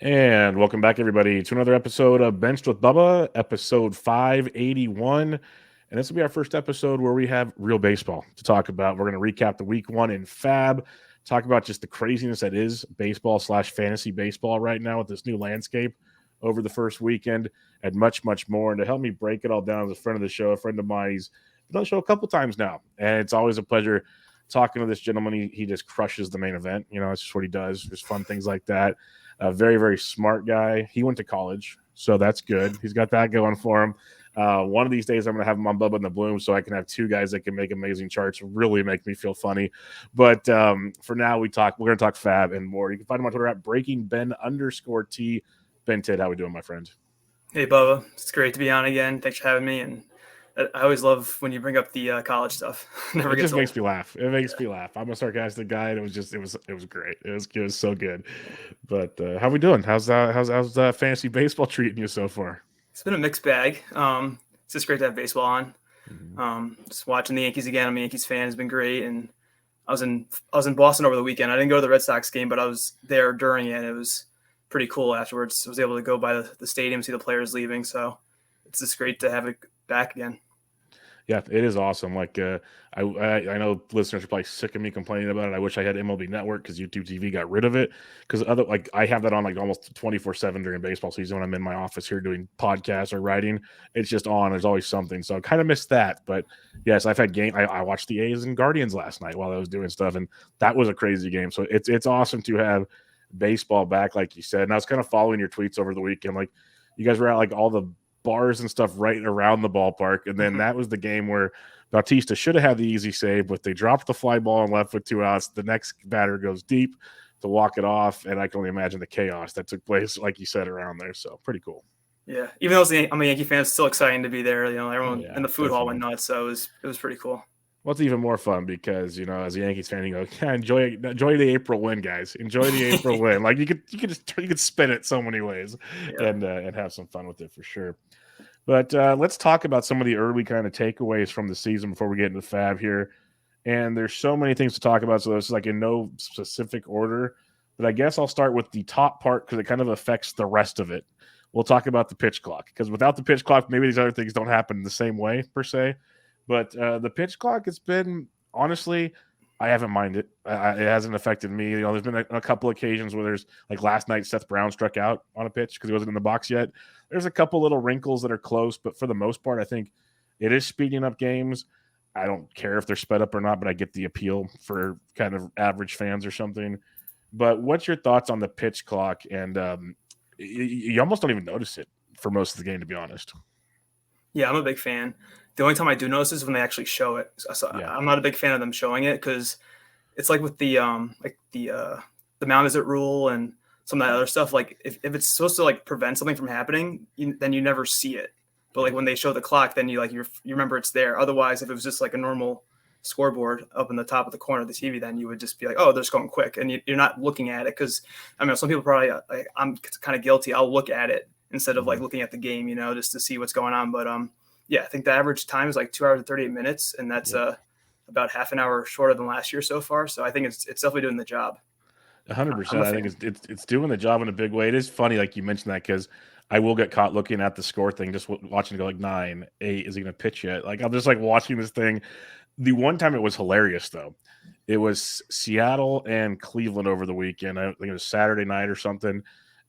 And welcome back, everybody, to another episode of Benched with Bubba, episode 581. And this will be our first episode where we have real baseball to talk about. We're going to recap the week one in FAAB, talk about just the craziness that is baseball / fantasy baseball right now with this new landscape over the first weekend, and much, much more. And to help me break it all down is a friend of the show, a friend of mine. He's been on the show a couple times now, and it's always a pleasure talking to this gentleman. He just crushes the main event. You know, it's just what he does. Just fun things like that. A very, very smart guy. He went to college, so that's good. He's got that going for him. One of these days, I'm going to have him on Bubba and the Bloom so I can have two guys that can make amazing charts, really make me feel funny. But for now, we're going to talk FAAB and more. You can find him on Twitter at BreakingBen_T. Ben Tid, how we doing, my friend? Hey, Bubba. It's great to be on again. Thanks for having me. And I always love when you bring up the college stuff. It just makes me laugh. It makes me laugh. I'm a sarcastic guy, and it was great. It was so good. But how we doing? How's fantasy baseball treating you so far? It's been a mixed bag. It's just great to have baseball on. Just watching the Yankees again. I'm a Yankees fan. Has been great. And I was in Boston over the weekend. I didn't go to the Red Sox game, but I was there during it. It was pretty cool afterwards. I was able to go by the stadium, see the players leaving. So it's just great to have it back again. Yeah, it is awesome. Like I know listeners are probably sick of me complaining about it. I wish I had MLB Network because YouTube TV got rid of it. Because I have that on like almost 24/7 during baseball season when I'm in my office here doing podcasts or writing. It's just on. There's always something. So I kind of missed that. But yes, I've had game. I watched the A's and Guardians last night while I was doing stuff, and that was a crazy game. So it's awesome to have baseball back, like you said. And I was kind of following your tweets over the weekend. Like you guys were at like all the bars and stuff right around the ballpark, and then that was the game where Bautista should have had the easy save, but they dropped the fly ball and left with 2 outs. The next batter goes deep to walk it off, and I can only imagine the chaos that took place, like you said, around there. So pretty cool. Yeah, even though I'm a Yankee fan, it's still exciting to be there. You know, everyone in the food hall went nuts, so it was pretty cool. Well, it's even more fun because, you know, as a Yankees fan, you go, yeah, enjoy the April win, guys. Enjoy the April win. Like you could spin it so many ways, and have some fun with it for sure. But let's talk about some of the early kind of takeaways from the season before we get into FAAB here. And there's so many things to talk about, so there's like in no specific order. But I guess I'll start with the top part because it kind of affects the rest of it. We'll talk about the pitch clock because without the pitch clock, maybe these other things don't happen the same way per se. But the pitch clock, it's been, honestly, I haven't minded. It hasn't affected me. You know, there's been a couple occasions where there's like last night, Seth Brown struck out on a pitch because he wasn't in the box yet. There's a couple little wrinkles that are close, but for the most part, I think it is speeding up games. I don't care if they're sped up or not, but I get the appeal for kind of average fans or something. But what's your thoughts on the pitch clock? And you almost don't even notice it for most of the game, to be honest. Yeah, I'm a big fan. The only time I do notice is when they actually show it. So I'm not a big fan of them showing it because it's like with the mound visit rule and some of that other stuff. Like if it's supposed to like prevent something from happening, then you never see it. But like when they show the clock, then you remember it's there. Otherwise, if it was just like a normal scoreboard up in the top of the corner of the TV, then you would just be like, oh, they're just going quick, and you're not looking at it because I mean some people probably I'm kind of guilty. I'll look at it instead of like looking at the game, you know, just to see what's going on. But yeah, I think the average time is like 2 hours and 38 minutes, and that's about half an hour shorter than last year so far. So I think it's definitely doing the job. 100%. I think it's doing the job in a big way. It is funny, like you mentioned that, because I will get caught looking at the score thing, just watching it go like 9, 8. Is he going to pitch yet? Like I'm just like watching this thing. The one time it was hilarious though, it was Seattle and Cleveland over the weekend. I think it was Saturday night or something.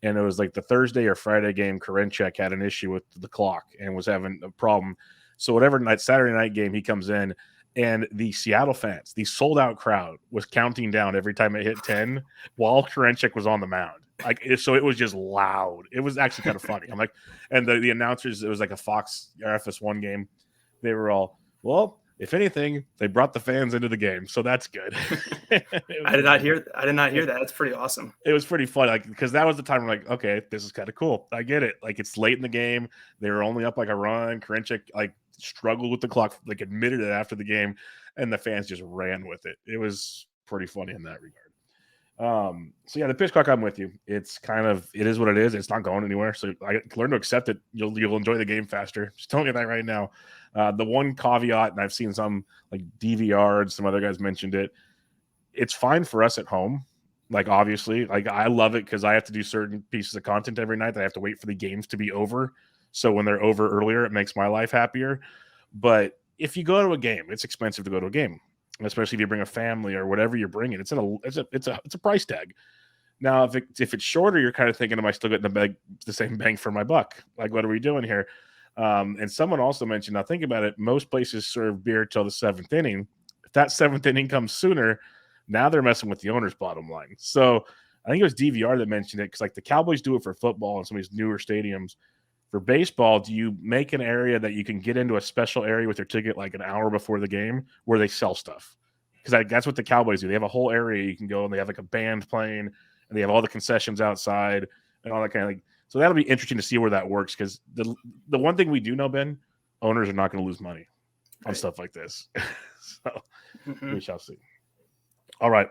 And it was like the Thursday or Friday game, Karinchak had an issue with the clock and was having a problem. So whatever Saturday night game, he comes in, and the Seattle fans, the sold-out crowd, was counting down every time it hit 10 while Karinchak was on the mound. So it was just loud. It was actually kind of funny. I'm like, and the announcers, it was like a Fox FS1 game. They were all, well, if anything, they brought the fans into the game, so that's good. I did not hear that. That's pretty awesome. It was pretty fun, like because that was the time I'm like, okay, this is kind of cool. I get it. Like it's late in the game, they were only up like a run. Karinchak like struggled with the clock, like admitted it after the game, and the fans just ran with it. It was pretty funny in that regard. So yeah, the pitch clock, I'm with you. It is what it is. It's not going anywhere. So I learn to accept it. You'll enjoy the game faster. Just telling you that right now. The one caveat, and I've seen some like DVR and some other guys mentioned it. It's fine for us at home. Like, obviously, like I love it because I have to do certain pieces of content every night that I have to wait for the games to be over. So when they're over earlier, it makes my life happier. But if you go to a game, it's expensive to go to a game, especially if you bring a family or whatever you're bringing. It's a price tag. Now, if it's shorter, you're kind of thinking, am I still getting the same bang for my buck? Like, what are we doing here? And someone also mentioned, now think about it, most places serve beer till the 7th inning. If that 7th inning comes sooner, now they're messing with the owner's bottom line. So I think it was DVR that mentioned it, because like the Cowboys do it for football and some of these newer stadiums. For baseball, do you make an area that you can get into a special area with your ticket like an hour before the game where they sell stuff? Because that's what the Cowboys do. They have a whole area you can go, and they have like a band playing, and they have all the concessions outside and all that kind of thing. So that'll be interesting to see where that works, because the one thing we do know, Ben, owners are not going to lose money on stuff like this. So we shall see. All right,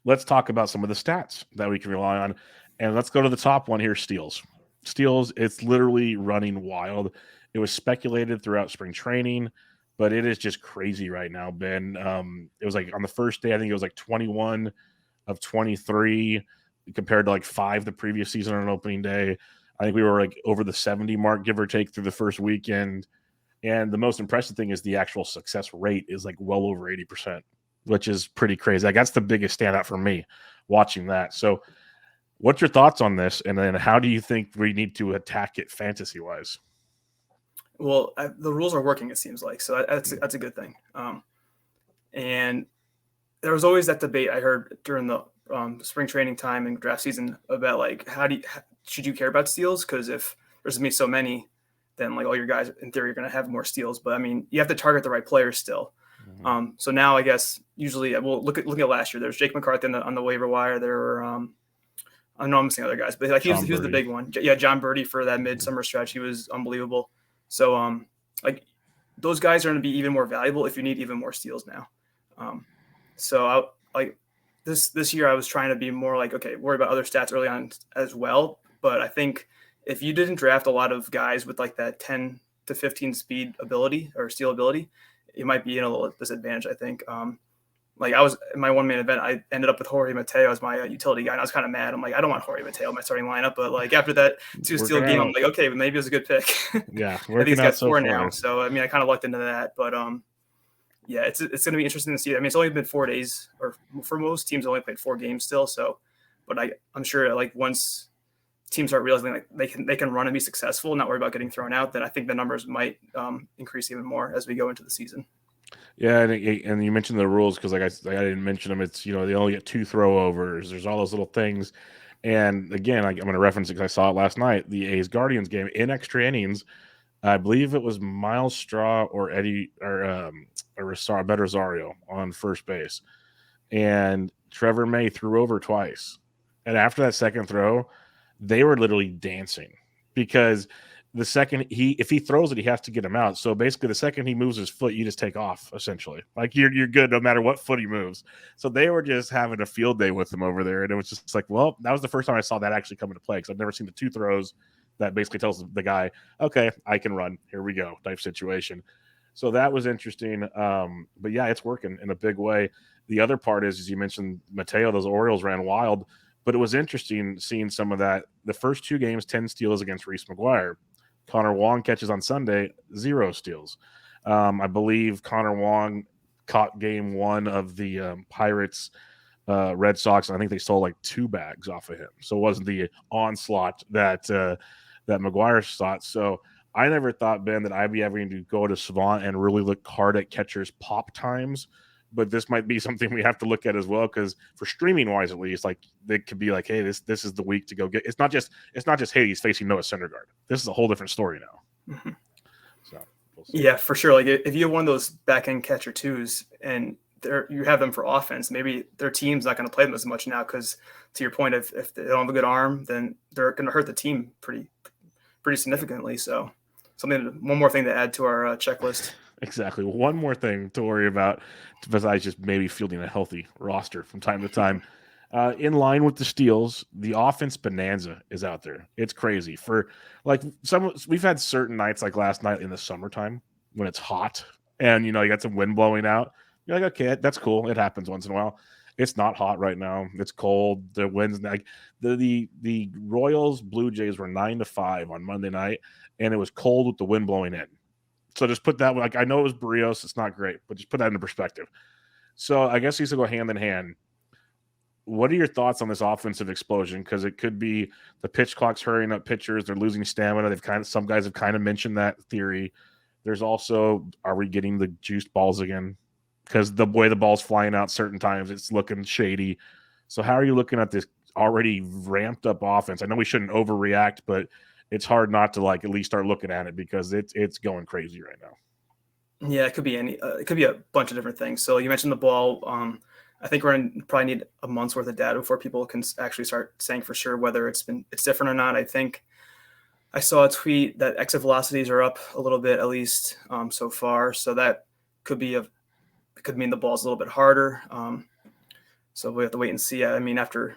let's talk about some of the stats that we can rely on. And let's go to the top one here, steals. Steals, it's literally running wild. It was speculated throughout spring training, but it is just crazy right now, Ben. It was like on the first day, I think it was like 21 of 23 compared to like 5 the previous season on opening day. I think we were like over the 70 mark, give or take, through the first weekend. And the most impressive thing is the actual success rate is like well over 80%, which is pretty crazy. Like, that's the biggest standout for me watching that. So what's your thoughts on this? And then how do you think we need to attack it fantasy-wise? Well, the rules are working, it seems like. So that's a good thing. And there was always that debate I heard during the spring training time and draft season about, like, should you care about steals? Because if there's going to be so many, then like all your guys in theory are going to have more steals. But I mean, you have to target the right players still. Mm-hmm. So now I guess usually we'll look at last year. There's Jake McCarthy on the waiver wire. There were I know I'm missing other guys, but like he was the big one. Yeah, John Birdie for that midsummer stretch. He was unbelievable. So like those guys are going to be even more valuable if you need even more steals now. So this year I was trying to be more like, okay, worry about other stats early on as well. But I think if you didn't draft a lot of guys with like that 10 to 15 speed ability or steal ability, you might be in a little disadvantage, I think. Like I was in my one-man event, I ended up with Jorge Mateo as my utility guy, and I was kind of mad. I'm like, I don't want Jorge Mateo in my starting lineup, but like after that 2-steal game, I'm like, okay, but maybe it was a good pick. Yeah, I think he's got 4 now, so I mean, I kind of lucked into that. But yeah, it's going to be interesting to see. I mean, it's only been 4 days, or for most teams, only played 4 games still. So, but I'm sure like once teams start realizing like they can run and be successful, and not worry about getting thrown out, then I think the numbers might increase even more as we go into the season. Yeah, and you mentioned the rules because like I didn't mention them. It's, they only get 2 throwovers. There's all those little things. And again, I'm going to reference it because I saw it last night. The A's Guardians game in extra innings, I believe it was Miles Straw or Eddie or Bet Rosario on first base, and Trevor May threw over twice. And after that second throw, they were literally dancing because the second if he throws it, he has to get him out. So basically, the second he moves his foot, you just take off. Essentially, like you're good no matter what foot he moves. So they were just having a field day with him over there, and it was just like, well, that was the first time I saw that actually come into play because I've never seen the 2 throws that basically tells the guy, okay, I can run. Here we go, type situation. So that was interesting. But yeah, it's working in a big way. The other part is, as you mentioned, Mateo, those Orioles ran wild, but it was interesting seeing some of that. The first 2 games, 10 steals against Reese McGuire. Connor Wong catches on Sunday, 0 steals. I believe Connor Wong caught game 1 of the Pirates Red Sox. And I think they stole like 2 bags off of him. So it wasn't the onslaught that McGuire sought. So I never thought, Ben, that I'd be having to go to Savant and really look hard at catchers' pop times. But this might be something we have to look at as well, because for streaming wise, at least, like they could be like, hey, this is the week to go get. It's not just hey, he's facing Noah Syndergaard. This is a whole different story now. Mm-hmm. So we'll yeah, for sure. Like if you have one of those back end catcher 2s and you have them for offense, maybe their team's not going to play them as much now because, to your point, if they don't have a good arm, then they're going to hurt the team pretty significantly. So one more thing to add to our checklist. Exactly. One more thing to worry about besides just maybe fielding a healthy roster from time to time. In line with the steals, the offense bonanza is out there. It's crazy. For like we've had certain nights like last night in the summertime when it's hot and you got some wind blowing out. You're like, okay, that's cool. It happens once in a while. It's not hot right now. It's cold. The winds like the Royals Blue Jays were 9-5 on Monday night, and it was cold with the wind blowing in. So just put that like I know it was Barrios. It's not great, but just put that into perspective. So I guess these will go hand in hand. What are your thoughts on this offensive explosion? Because it could be the pitch clock's hurrying up pitchers. They're losing stamina. Some guys have kind of mentioned that theory. There's also, are we getting the juiced balls again? Because the way the ball's flying out certain times, it's looking shady. So how are you looking at this already ramped up offense? I know we shouldn't overreact, but it's hard not to like at least start looking at it because it's going crazy right now. Yeah, it could be it could be a bunch of different things. So you mentioned the ball. I think we're going to probably need a month's worth of data before people can actually start saying for sure whether it's different or not. I think I saw a tweet that exit velocities are up a little bit, at least so far. So that could mean the ball's a little bit harder. So we have to wait and see. I mean, after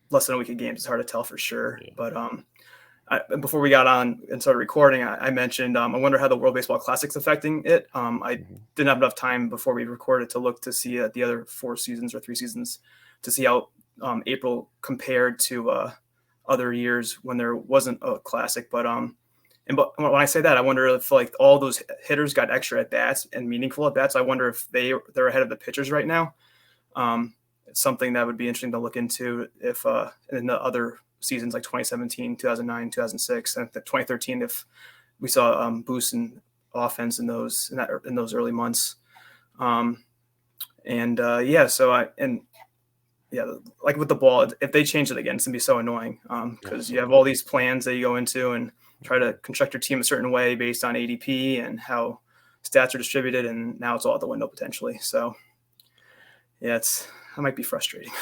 less than a week of games, it's hard to tell for sure. Yeah. But before we got on and started recording, I mentioned I wonder how the World Baseball Classic's affecting it. I didn't have enough time before we recorded to look to see the other 4 seasons or 3 seasons to see how April compared to other years when there wasn't a Classic. But when I say that, I wonder if like all those hitters got extra at bats and meaningful at bats. I wonder if they're ahead of the pitchers right now. It's something that would be interesting to look into if in the other seasons like 2017, 2009, 2006, and 2013, if we saw boosts in offense in those early months. Like with the ball, if they change it again, it's gonna be so annoying because you have all these plans that you go into and try to construct your team a certain way based on ADP and how stats are distributed, and now it's all out the window potentially. So yeah, that might be frustrating.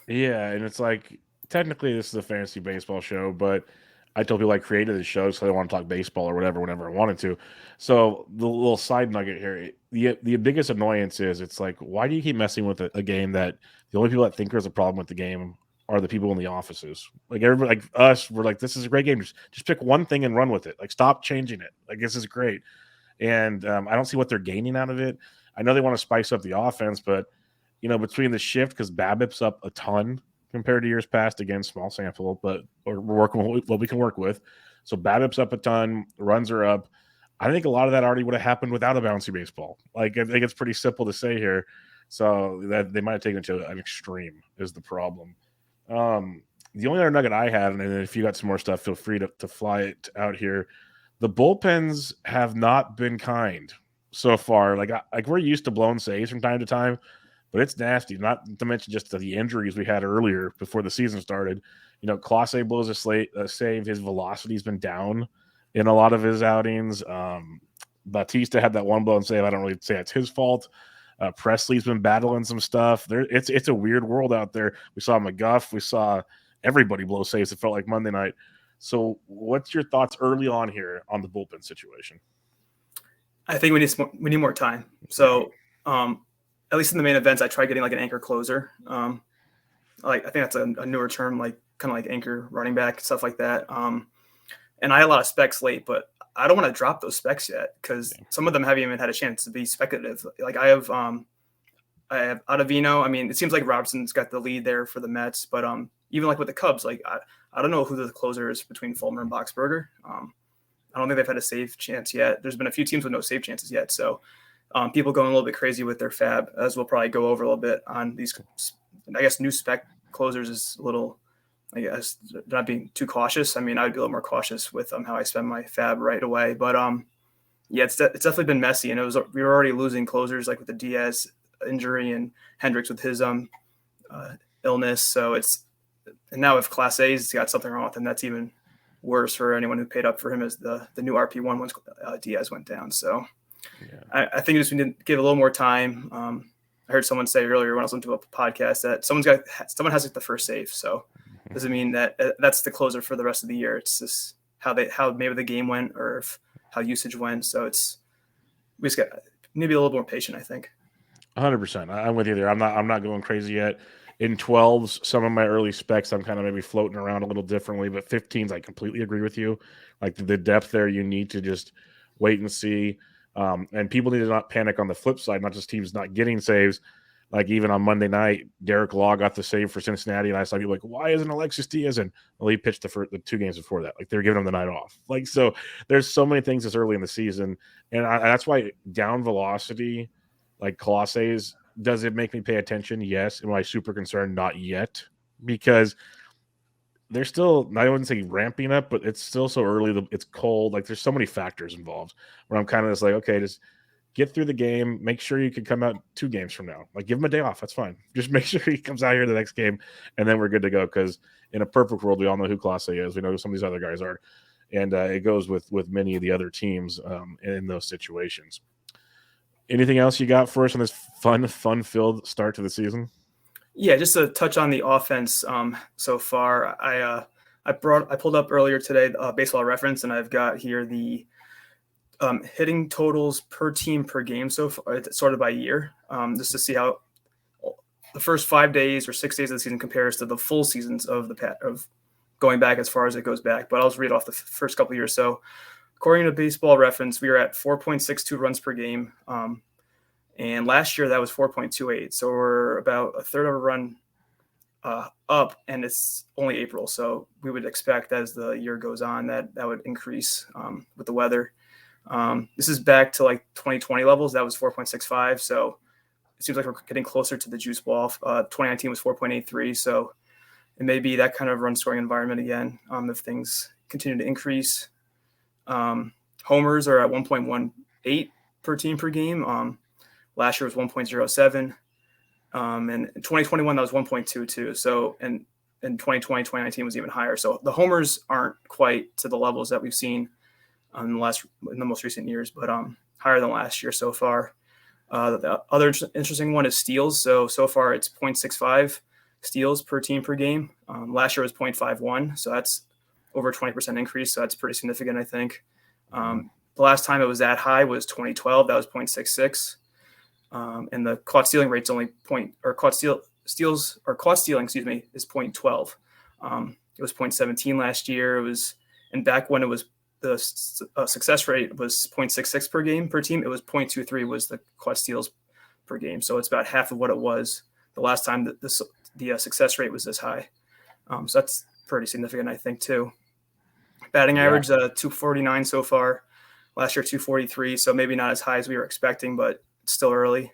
Yeah, and it's like technically this is a fantasy baseball show, but I told people I created this show so they want to talk baseball or whatever whenever I wanted to. So the little side nugget here, the biggest annoyance is it's like, why do you keep messing with a game that the only people that think there's a problem with the game are the people in the offices? Like everybody, like us, we're like, this is a great game. Just pick one thing and run with it. Like stop changing it. Like this is great. And I don't see what they're gaining out of it. I know they want to spice up the offense, but between the shift, because BABIP's up a ton compared to years past, again, small sample, but we're working with what we can work with. So BABIP's up a ton, runs are up. I think a lot of that already would have happened without a bouncy baseball. Like, I think it's pretty simple to say here. So that they might have taken it to an extreme is the problem. The only other nugget I had, and if you got some more stuff, feel free to fly it out here. The bullpens have not been kind so far. Like we're used to blown saves from time to time, but it's nasty. Not to mention just the injuries we had earlier before the season started. Clase blows a save. His velocity's been down in a lot of his outings. Bautista had that one blown save. I don't really say it's his fault. Presley's been battling some stuff. It's a weird world out there. We saw McGuff. We saw everybody blow saves. It felt like Monday night. So what's your thoughts early on here on the bullpen situation? I think we need more time. So at least in the main events, I tried getting like an anchor closer. I think that's a newer term, like kind of like anchor running back, stuff like that. And I had a lot of specs late, but I don't want to drop those specs yet because some of them haven't even had a chance to be speculative. Like I have Ottavino. I mean, it seems like Robertson's got the lead there for the Mets, but even like with the Cubs, like I don't know who the closer is between Fulmer and Boxberger. I don't think they've had a save chance yet. There's been a few teams with no save chances yet. So people going a little bit crazy with their FAAB, as we'll probably go over a little bit on these, I guess, new spec closers is a little, I guess, not being too cautious. I mean, I would be a little more cautious with how I spend my FAAB right away. But yeah, it's definitely been messy. And we were already losing closers like with the Diaz injury and Hendricks with his illness. So and now if Class A's got something wrong with him, that's even worse for anyone who paid up for him as the new RP1 once Diaz went down. So yeah. I think we just need to give a little more time. I heard someone say earlier when I was listening to a podcast that someone has like the first save. So doesn't mean that that's the closer for the rest of the year. It's just how maybe the game went or how usage went. So we just got maybe a little more patient, I think. 100%. I'm with you there. I'm not going crazy yet. In 12s, some of my early specs, I'm kind of maybe floating around a little differently, but 15s, I completely agree with you. Like the depth there, you need to just wait and see. And people need to not panic on the flip side, not just teams not getting saves. Like even on Monday night, Derek Law got the save for Cincinnati, and I saw people like, why isn't Alexis Diaz in? Well, he pitched the 2 games before that. Like they're giving him the night off. Like so, there's so many things this early in the season, and that's why down velocity, like Colossae's, does it make me pay attention? Yes. Am I super concerned? Not yet, because they're still, I wouldn't say ramping up, but it's still so early. It's cold. Like there's so many factors involved where I'm kind of just like, okay, just get through the game. Make sure you can come out 2 games from now. Like give him a day off. That's fine. Just make sure he comes out here the next game, and then we're good to go. Because in a perfect world, we all know who Colossae is. We know who some of these other guys are, and it goes with many of the other teams in those situations. Anything else you got for us on this fun-filled start to the season? Yeah, just to touch on the offense so far. I pulled up earlier today Baseball Reference, and I've got here the hitting totals per team per game so far, sorted by year, just to see how the first 5 days or 6 days of the season compares to the full seasons of going back as far as it goes back. But I'll just read off the first couple of years. So according to Baseball Reference, we were at 4.62 runs per game. And last year that was 4.28. So we're about a third of a run up, and it's only April. So we would expect as the year goes on that would increase with the weather. This is back to like 2020 levels. That was 4.65. So it seems like we're getting closer to the juice ball. 2019 was 4.83. So it may be that kind of run scoring environment again if things continue to increase. Homers are at 1.18 per team per game. Last year was 1.07. And in 2021, that was 1.22. So, and in 2020, 2019 was even higher. So the homers aren't quite to the levels that we've seen in the most recent years, but higher than last year so far. The other interesting one is steals. So far it's 0.65 steals per team per game. Last year was 0.51. So that's over a 20% increase. So that's pretty significant, I think. The last time it was that high was 2012. That was 0.66. And the caught stealing rate's only caught stealing, is 0.12. It was 0.17 last year. It was, and back when it was the success rate was 0.66 per game per team, it was 0.23 was the caught steals per game. So it's about half of what it was the last time that the success rate was this high. So that's pretty significant, I think, too. Batting average 249 so far. Last year 243, so maybe not as high as we were expecting, but it's still early.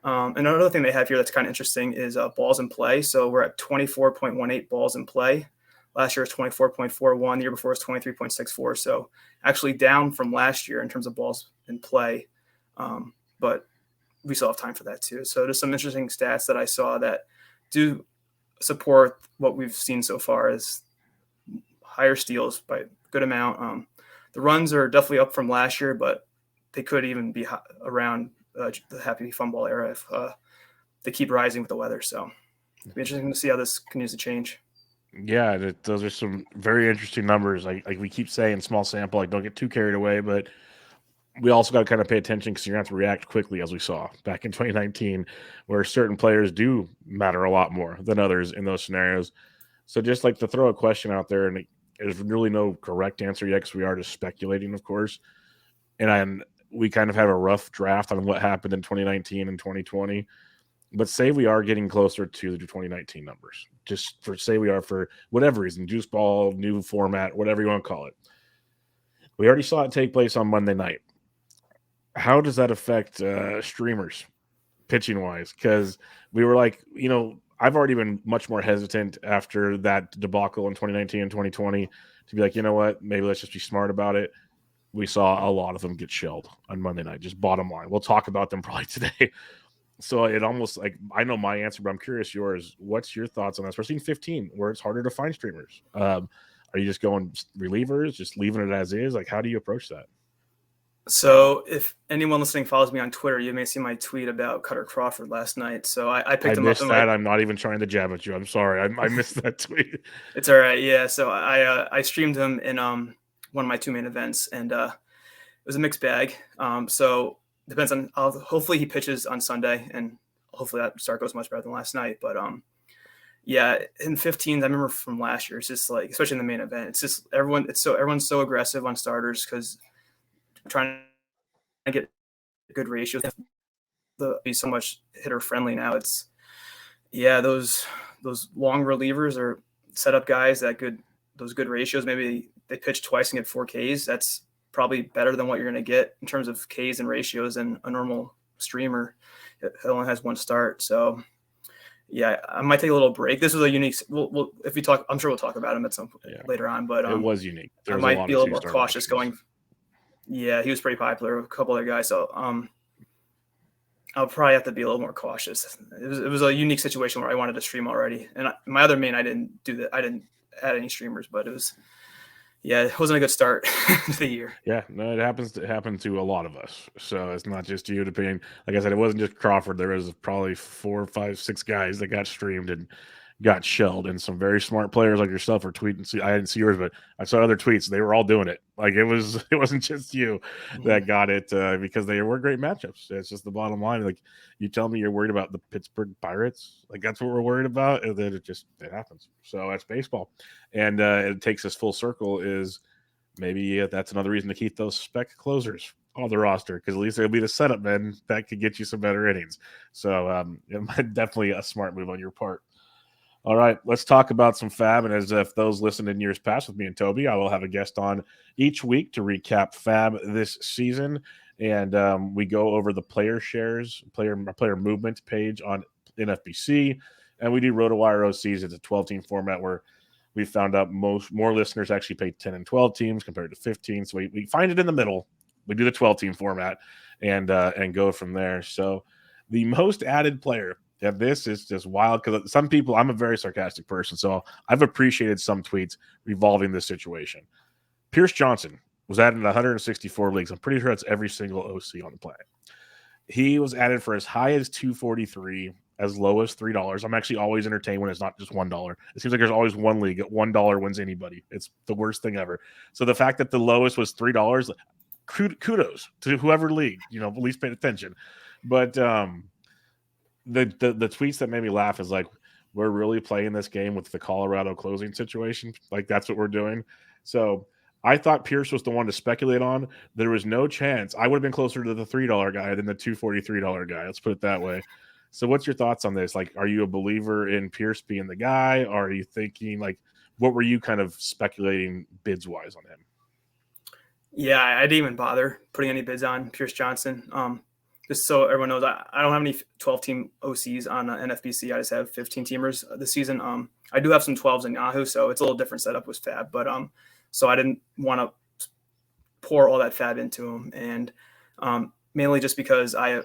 And another thing they have here that's kind of interesting is balls in play. So we're at 24.18 balls in play. Last year was 24.41. The year before was 23.64. So actually down from last year in terms of balls in play. But we still have time for that too. So there's some interesting stats that I saw that do support what we've seen so far as higher steals by a good amount. The runs are definitely up from last year, but they could even be around the Happy Fun Ball era if they keep rising with the weather. So it'll be interesting to see how this continues to change. Yeah, those are some very interesting numbers. Like we keep saying, small sample, like don't get too carried away, but we also got to kind of pay attention because you're going to have to react quickly, as we saw back in 2019, where certain players do matter a lot more than others in those scenarios. So just like to throw a question out there, and there's really no correct answer yet because we are just speculating, of course. And we kind of have a rough draft on what happened in 2019 and 2020. But say we are getting closer to the 2019 numbers, just say we are for whatever reason, juice ball, new format, whatever you want to call it. We already saw it take place on Monday night. How does that affect streamers pitching wise? Because we were like, I've already been much more hesitant after that debacle in 2019 and 2020 to be like, you know what, maybe let's just be smart about it. We saw a lot of them get shelled on Monday night, just bottom line. We'll talk about them probably today. So it almost like, I know my answer, but I'm curious yours. What's your thoughts on this? We're seeing 15 where it's harder to find streamers. Are you just going relievers, just leaving it as is? Like, how do you approach that? So if anyone listening follows me on Twitter, you may see my tweet about Cutter Crawford last night. So I picked him up. I'm not even trying to jab at you. I'm sorry. I missed that tweet. It's all right. Yeah. So I streamed him in one of my 2 main events, and it was a mixed bag. So depends on hopefully he pitches on Sunday, and hopefully that start goes much better than last night. But yeah, in 15s, I remember from last year, it's just like, especially in the main event, it's just everyone's so aggressive on starters because trying to get good ratios. be so much hitter friendly now. It's those long relievers are set up guys those good ratios. Maybe they pitch twice and get 4 Ks. That's probably better than what you're going to get in terms of Ks and ratios than a normal streamer. It only has 1 start. So yeah, I might take a little break. This was a unique. If we talk, I'm sure we'll talk about him at some point later on. But it was unique. I might be a little more cautious going. Yeah, he was pretty popular with a couple other guys. So I'll probably have to be a little more cautious. It was a unique situation where I wanted to stream already, and my other main I didn't do that. I didn't add any streamers, but it wasn't a good start to the year. Yeah, no, it happened to a lot of us. So it's not just you. Depending, like I said, it wasn't just Crawford. There was probably 4, 5, 6 guys that got streamed and got shelled, and some very smart players like yourself were tweeting. See, I didn't see yours, but I saw other tweets. They were all doing it. Like it wasn't just you that got it because they were great matchups. It's just the bottom line. Like you tell me you're worried about the Pittsburgh Pirates, like that's what we're worried about, and then it happens. So that's baseball, and it takes us full circle. Is maybe that's another reason to keep those spec closers on the roster, because at least it'll be the setup men that could get you some better innings. So definitely a smart move on your part. All right, let's talk about some FAAB. And as if those listened in years past with me and Toby, I will have a guest on each week to recap FAAB this season. And we go over the player shares, player movement page on NFBC. And we do RotoWire OCs. It's a 12-team format where we found out more listeners actually pay 10 and 12 teams compared to 15. So we find it in the middle. We do the 12-team format and go from there. So the most added player. Yeah, this is just wild because some people, I'm a very sarcastic person, so I've appreciated some tweets revolving this situation. Pierce Johnson was added in 164 leagues. I'm pretty sure that's every single OC on the planet. He was added for as high as $243, as low as $3. I'm actually always entertained when it's not just $1. It seems like there's always one league at $1 wins anybody. It's the worst thing ever. So the fact that the lowest was $3, kudos to whoever league, at least paid attention. But the tweets that made me laugh is like, we're really playing this game with the Colorado closing situation. Like that's what we're doing. So I thought Pierce was the one to speculate on. There was no chance. I would have been closer to the $3 guy than the $243 guy. Let's put it that way. So what's your thoughts on this? Like, are you a believer in Pierce being the guy? Or are you thinking what were you kind of speculating bids wise on him? Yeah, I didn't even bother putting any bids on Pierce Johnson. Just so everyone knows, I don't have any 12-team OCs on NFBC. I just have 15-teamers this season. I do have some 12s in Yahoo, so it's a little different setup with FAAB. But so I didn't want to pour all that FAAB into them, and mainly just because I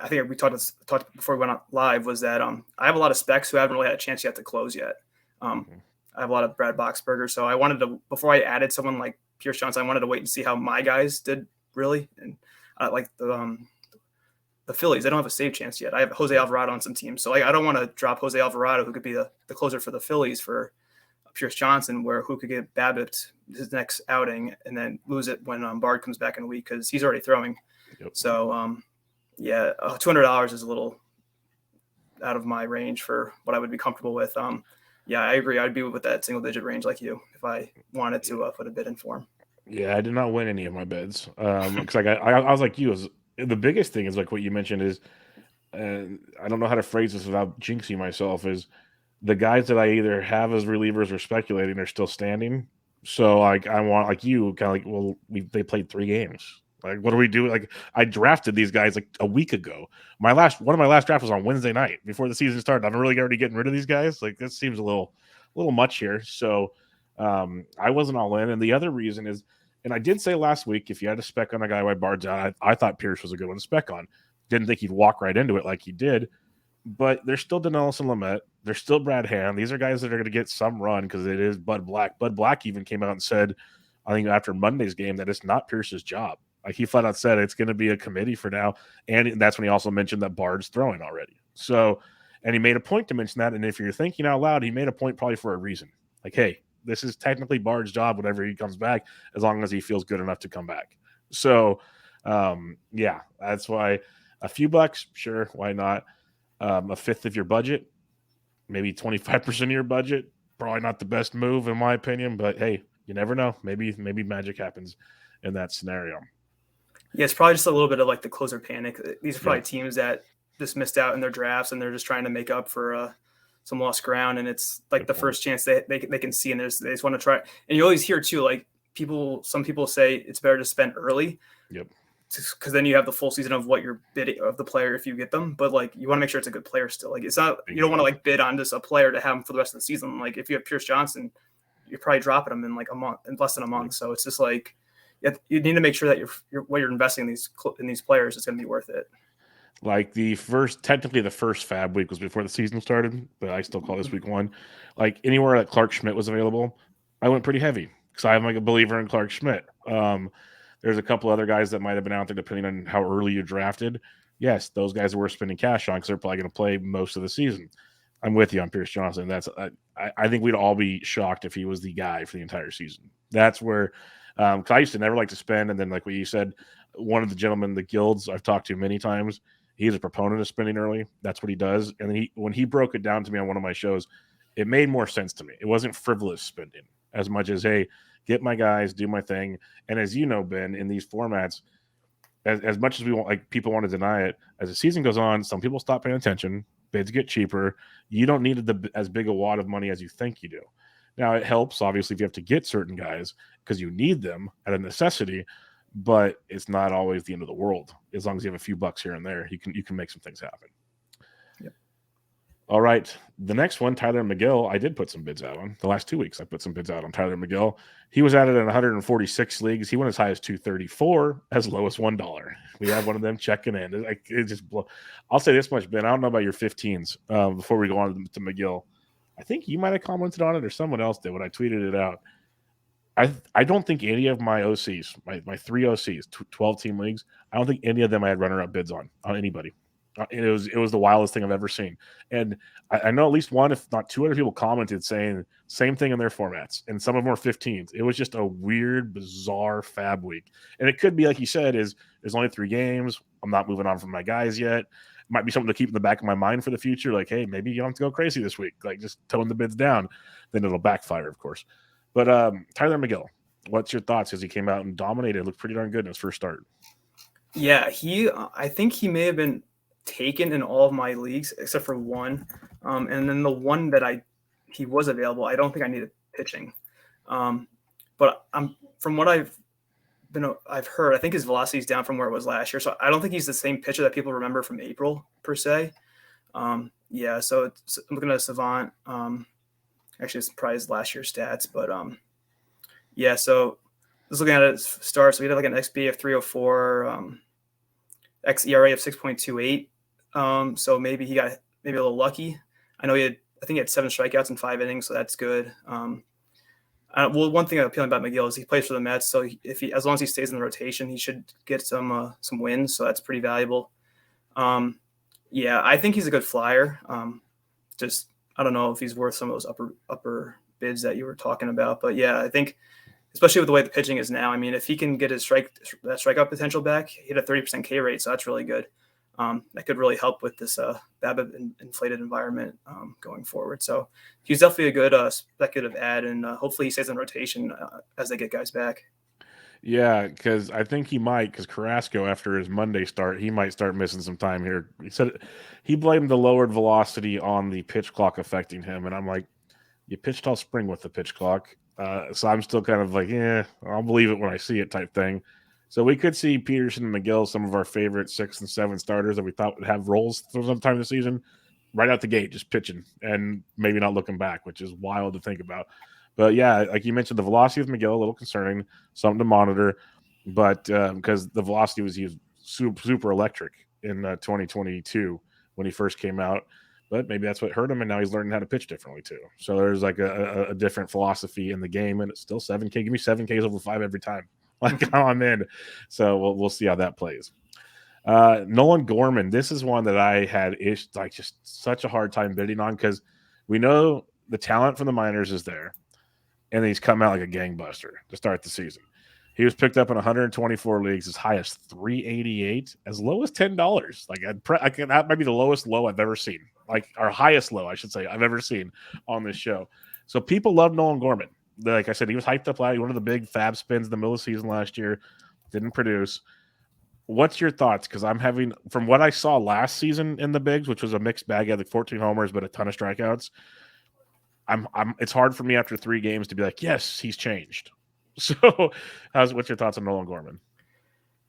think we talked before we went out live was that I have a lot of specs who haven't really had a chance yet to close yet. I have a lot of Brad Boxberger, so I wanted to, before I added someone like Pierce Johnson, I wanted to wait and see how my guys did really, and like the Phillies, they don't have a save chance yet. I have Jose Alvarado on some teams. So I don't want to drop Jose Alvarado, who could be the closer for the Phillies, for Pierce Johnson, who could get BABIP'd his next outing and then lose it when Bard comes back in a week because he's already throwing. Yep. So, $200 is a little out of my range for what I would be comfortable with. I agree. I'd be with that single-digit range like you if I wanted to put a bid in for him. Yeah, I did not win any of my bids because I was like you. The biggest thing is like what you mentioned is, I don't know how to phrase this without jinxing myself, is the guys that I either have as relievers or speculating are still standing. So like I want like you kind of like, well, they played 3 games. Like what do we do? Like I drafted these guys like a week ago. One of my last drafts was on Wednesday night before the season started. I'm really already getting rid of these guys. Like this seems a little much here. So I wasn't all in. And the other reason is, and I did say last week, if you had a spec on a guy by Bard's out, I thought Pierce was a good one to spec on. Didn't think he'd walk right into it like he did. But there's still Dinelson Lamet. There's still Brad Hand. These are guys that are going to get some run because it is Bud Black. Bud Black even came out and said, I think after Monday's game, that it's not Pierce's job. Like he flat out said it's going to be a committee for now. And that's when he also mentioned that Bard's throwing already. So, and he made a point to mention that. And if you're thinking out loud, he made a point probably for a reason. Like, hey, this is technically Bard's job whenever he comes back, as long as he feels good enough to come back. So, that's why a few bucks, sure, why not? A fifth of your budget, maybe 25% of your budget, probably not the best move in my opinion, but hey, you never know. Maybe magic happens in that scenario. Yeah, it's probably just a little bit of like the closer panic. These are probably teams that just missed out in their drafts, and they're just trying to make up for some lost ground. And it's like the first chance they can see, and they just want to try. And you always hear too, like some people say it's better to spend early. Yep. Because then you have the full season of what you're bidding of the player if you get them. But like you want to make sure it's a good player still. Like it's not you don't want to like bid on just a player to have him for the rest of the season. Like if you have Pierce Johnson, you're probably dropping him in like a month, in less than a month. So it's just like you need to make sure that what you're investing in these players is going to be worth it. Like technically the first FAAB week was before the season started, but I still call this week 1. Like anywhere that Clark Schmidt was available, I went pretty heavy because I'm like a believer in Clark Schmidt. There's a couple other guys that might have been out there depending on how early you drafted. Yes, those guys are worth spending cash on because they're probably going to play most of the season. I'm with you on Pierce Johnson. I think we'd all be shocked if he was the guy for the entire season. That's where because I used to never like to spend, and then like what you said, one of the gentlemen, the guilds I've talked to many times, he's a proponent of spending early. That's what he does. And then when he broke it down to me on one of my shows, it made more sense to me. It wasn't frivolous spending as much as, hey, get my guys, do my thing. And as you know, Ben, in these formats, as much as we want, like people want to deny it, as the season goes on, some people stop paying attention. Bids get cheaper. You don't need as big a wad of money as you think you do. Now, it helps, obviously, if you have to get certain guys because you need them at a necessity, but it's not always the end of the world. As long as you have a few bucks here and there, you can make some things happen. Yep. All right. The next one, Tyler McGill, I did put some bids out on. The last 2 weeks, I put some bids out on Tyler McGill. He was added in 146 leagues. He went as high as 234, as low as $1. We have one of them checking in. It just I'll say this much, Ben. I don't know about your 15s before we go on to McGill. I think you might have commented on it or someone else did when I tweeted it out. I don't think any of my OCs, my 3 OCs, 12-team leagues, I don't think any of them I had runner-up bids on anybody. It was the wildest thing I've ever seen. And I know at least one, if not 2 other people commented saying same thing in their formats, and some of them were 15s. It was just a weird, bizarre FAAB week. And it could be, like you said, there's only 3 games. I'm not moving on from my guys yet. Might be something to keep in the back of my mind for the future. Like, hey, maybe you don't have to go crazy this week. Like, just tone the bids down. Then it'll backfire, of course. But Tyler McGill, what's your thoughts as he came out and dominated? Looked pretty darn good in his first start. Yeah, I think he may have been taken in all of my leagues except for one. And then the one that he was available, I don't think I needed pitching. But from what I've heard, I think his velocity is down from where it was last year. So I don't think he's the same pitcher that people remember from April per se. Yeah, so I'm looking at Savant. Actually, it's probably his last year's stats, but yeah. So just looking at his start, so he had like an XB of 304, xERA of 6.28. So maybe he got a little lucky. I think he had 7 strikeouts in 5 innings, so that's good. Well, one thing appealing about McGill is he plays for the Mets, so as long as he stays in the rotation, he should get some wins. So that's pretty valuable. Yeah, I think he's a good flyer. Just I don't know if he's worth some of those upper bids that you were talking about, but yeah, I think especially with the way the pitching is now. I mean, if he can get his strikeout potential back, he had a 30% K rate, so that's really good. That could really help with this FAAB inflated environment going forward. So he's definitely a good speculative add, and hopefully he stays in rotation as they get guys back. Yeah, because I think he might, because Carrasco, after his Monday start, he might start missing some time here. He said he blamed the lowered velocity on the pitch clock affecting him, and I'm like, you pitched all spring with the pitch clock. So I'm still kind of like, yeah, I'll believe it when I see it type thing. So we could see Peterson and McGill, some of our favorite 6 and 7 starters that we thought would have roles for some time this season, right out the gate, just pitching and maybe not looking back, which is wild to think about. But yeah, like you mentioned, the velocity of McGill, a little concerning, something to monitor. But because the velocity he was super electric in 2022 when he first came out. But maybe that's what hurt him, and now he's learning how to pitch differently too. So there's like a different philosophy in the game, and it's still 7K. Give me 7Ks over 5 every time. Like how I'm in. So we'll see how that plays. Nolan Gorman, this is one that I had just such a hard time bidding on because we know the talent from the minors is there, and he's come out like a gangbuster to start the season. He was picked up in 124 leagues, as high as 388, as low as $10. Like that might be the lowest low I've ever seen, like our highest low, I should say, I've ever seen on this show. So people love Nolan Gorman. Like I said, he was hyped up last. One of the big FAAB spins in the middle of the season last year, didn't produce. What's your thoughts? Because I'm having, from what I saw last season in the bigs, which was a mixed bag, had like 14 homers but a ton of strikeouts. It's hard for me after 3 games to be like, yes, he's changed. So, what's your thoughts on Nolan Gorman?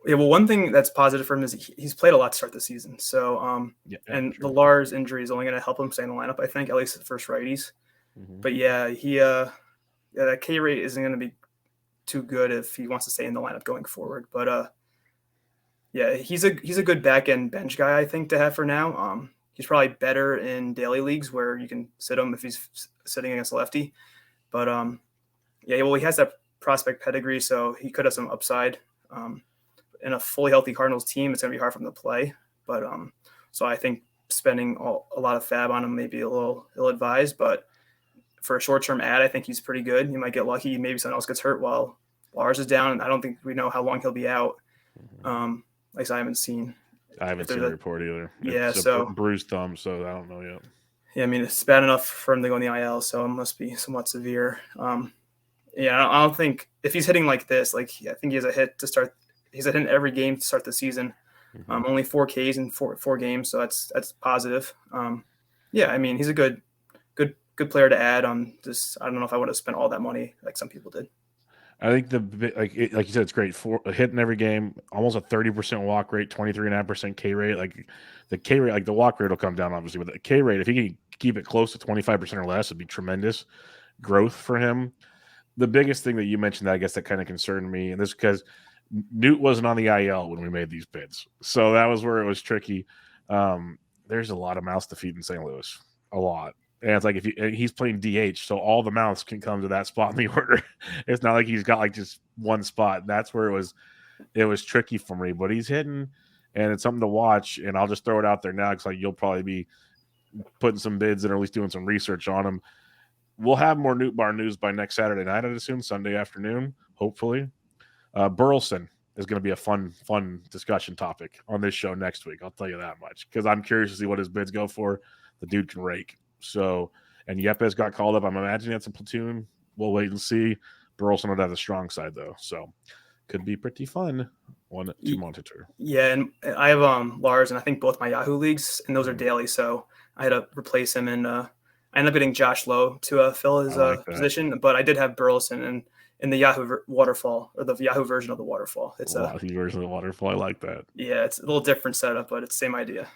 Yeah, well, one thing that's positive for him is he's played a lot to start the season. So, and the Lars injury is only going to help him stay in the lineup, I think, at least the first righties. Mm-hmm. But yeah, that K rate isn't going to be too good if he wants to stay in the lineup going forward. But yeah, he's a good back end bench guy, I think, to have for now. He's probably better in daily leagues where you can sit him if he's sitting against a lefty. But yeah, well, he has that prospect pedigree, so he could have some upside. In a fully healthy Cardinals team, it's going to be hard for him to play. But so I think spending a lot of FAAB on him may be a little ill-advised. But for a short-term ad, I think he's pretty good. You might get lucky. Maybe someone else gets hurt while Lars is down. I don't think we know how long he'll be out. Like I haven't seen. I haven't seen a report either. Yeah, it's so a bruised thumb, so I don't know yet. Yeah, I mean, it's bad enough for him to go in the IL, so it must be somewhat severe. Yeah, I don't think if he's hitting like this, like I think he has a hit to start. He's a hit in every game to start the season. Mm-hmm. Only 4 Ks in four games, so that's positive. Yeah, I mean, he's a good player to add on this. I don't know if I would have spent all that money like some people did. I think like you said, it's great. A hit in every game, almost a 30% walk rate, 23.5% K rate. Like the K rate, like the walk rate will come down obviously, but the K rate, if he can keep it close to 25% or less, it'd be tremendous growth for him. The biggest thing that you mentioned that I guess that kind of concerned me, and this is because Newt wasn't on the IL when we made these bids, so that was where it was tricky. There's a lot of mouths to feed in St. Louis, a lot. And it's like he's playing DH, so all the mouths can come to that spot in the order. It's not like he's got like just one spot. That's where it was tricky for me. But he's hitting, and it's something to watch. And I'll just throw it out there now because like you'll probably be putting some bids and or at least doing some research on him. We'll have more Newt Bar news by next Saturday night, I'd assume, Sunday afternoon, hopefully. Burleson is going to be a fun discussion topic on this show next week. I'll tell you that much because I'm curious to see what his bids go for. The dude can rake. So, and Yepes got called up. I'm imagining that's a platoon. We'll wait and see. Burleson would have a strong side though, so could be pretty fun. One to monitor. Yeah, and I have Lars, and I think both my Yahoo leagues, and those are daily. So I had to replace him, and I ended up getting Josh Lowe to fill his position. But I did have Burleson and in the Yahoo waterfall, or the Yahoo version of the waterfall. It's a Yahoo version of the waterfall. I like that. Yeah, it's a little different setup, but it's the same idea.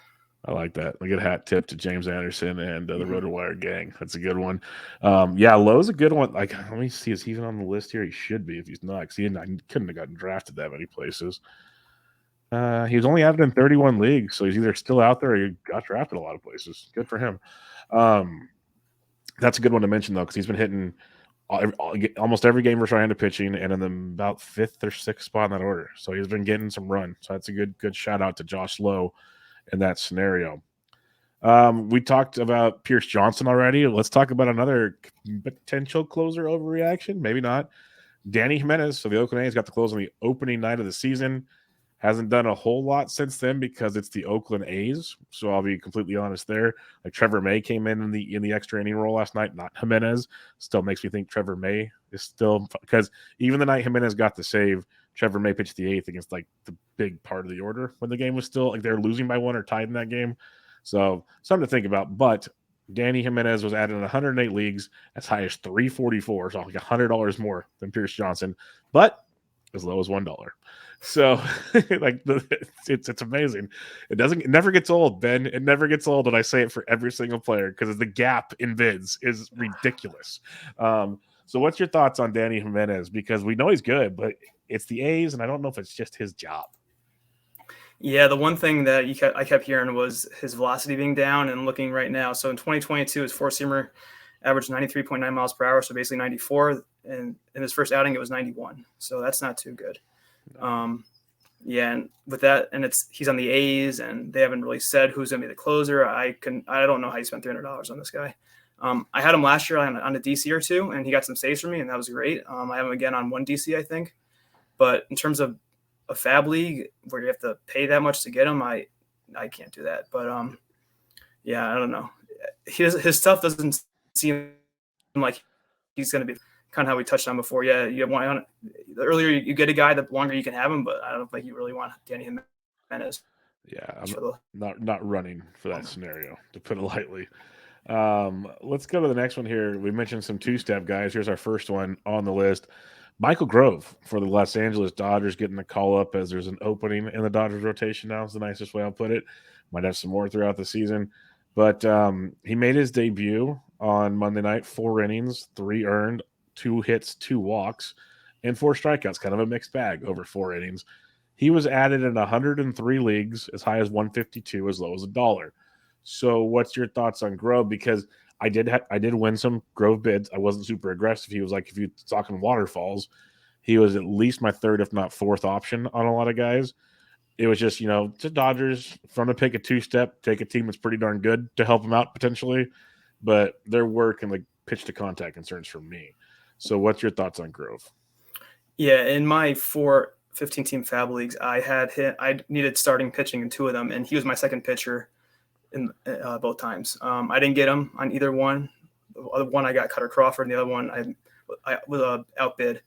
I like that. Like a hat tip to James Anderson and the RotoWire gang. That's a good one. Yeah, Lowe's a good one. Like, let me see. Is he even on the list here? He should be if he's not. Because he couldn't have gotten drafted that many places. He was only added in 31 leagues, so he's either still out there or he got drafted a lot of places. Good for him. That's a good one to mention, though, because he's been hitting almost every game versus right-handed pitching and in the about 5th or 6th spot in that order. So he's been getting some run. So that's a good shout out to Josh Lowe in that scenario. We talked about Pierce Johnson already. Let's talk about another potential closer overreaction. Maybe not. Danny Jimenez. So the Oakland A's got the close on the opening night of the season. Hasn't done a whole lot since then because it's the Oakland A's. So I'll be completely honest there. Like Trevor May came in the extra inning role last night, not Jimenez. Still makes me think Trevor May is still, because even the night Jimenez got the save, Trevor May pitched the 8th against like the big part of the order when the game was still like they're losing by 1 or tied in that game. So something to think about. But Danny Jimenez was added in 108 leagues as high as $344, so like $100 more than Pierce Johnson, but as low as $1. So like it's amazing. It never gets old, Ben. It never gets old when I say it for every single player because the gap in bids is ridiculous. So what's your thoughts on Danny Jimenez? Because we know he's good, but it's the A's, and I don't know if it's just his job. Yeah, the one thing that I kept hearing was his velocity being down and looking right now. So in 2022, his four-seamer averaged 93.9 miles per hour, so basically 94. And in his first outing, it was 91. So that's not too good. Yeah, and with that, and he's on the A's, and they haven't really said who's going to be the closer. I don't know how you spent $300 on this guy. I had him last year on a DC or two, and he got some saves for me, and that was great. I have him again on one DC, I think. But in terms of a FAAB league where you have to pay that much to get him, I can't do that. But yeah, I don't know. His stuff doesn't seem like he's going to be kind of how we touched on before. Yeah, the earlier you get a guy, the longer you can have him. But I don't think you really want Danny Jimenez is. Yeah, I'm not running for that scenario, to put it lightly. Let's go to the next one here. We mentioned some two-step guys. Here's our first one on the list. Michael Grove for the Los Angeles Dodgers getting the call up as there's an opening in the Dodgers rotation now is the nicest way I'll put it. Might have some more throughout the season. But he made his debut on Monday night, 4 innings, 3 earned, 2 hits, 2 walks, and 4 strikeouts. Kind of a mixed bag over 4 innings. He was added in 103 leagues, as high as 152, as low as $1. So what's your thoughts on Grove? Because I did win some Grove bids. I wasn't super aggressive. He was like, if you're talking waterfalls, he was at least my 3rd, if not 4th option on a lot of guys. It was just, to Dodgers, from to pick a 2-step, take a team that's pretty darn good to help them out potentially. But their work and pitch to contact concerns for me. So what's your thoughts on Grove? Yeah, in my 4 15-team FAAB leagues, I needed starting pitching in 2 of them, and he was my second pitcher in both times. I didn't get him on either one. The other one I got Cutter Crawford, and the other one I was outbid.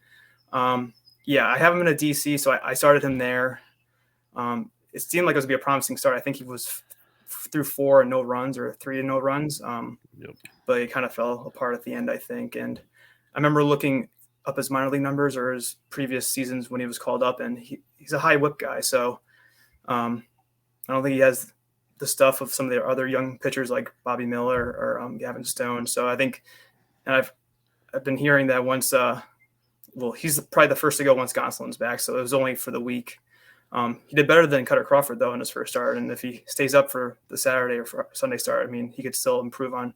Yeah, I have him in a DC, so I started him there. It seemed like it was going to be a promising start. I think he was through 4 and no runs, or 3 and no runs. But it kind of fell apart at the end, I think. And I remember looking up his minor league numbers or his previous seasons when he was called up, and he's a high whip guy. So I don't think he has the stuff of some of the other young pitchers like Bobby Miller or Gavin Stone. So I think, and I've been hearing that once, he's probably the first to go once Gonsolin's back. So it was only for the week. He did better than Cutter Crawford though in his first start. And if he stays up for the Saturday or for Sunday start, I mean, he could still improve on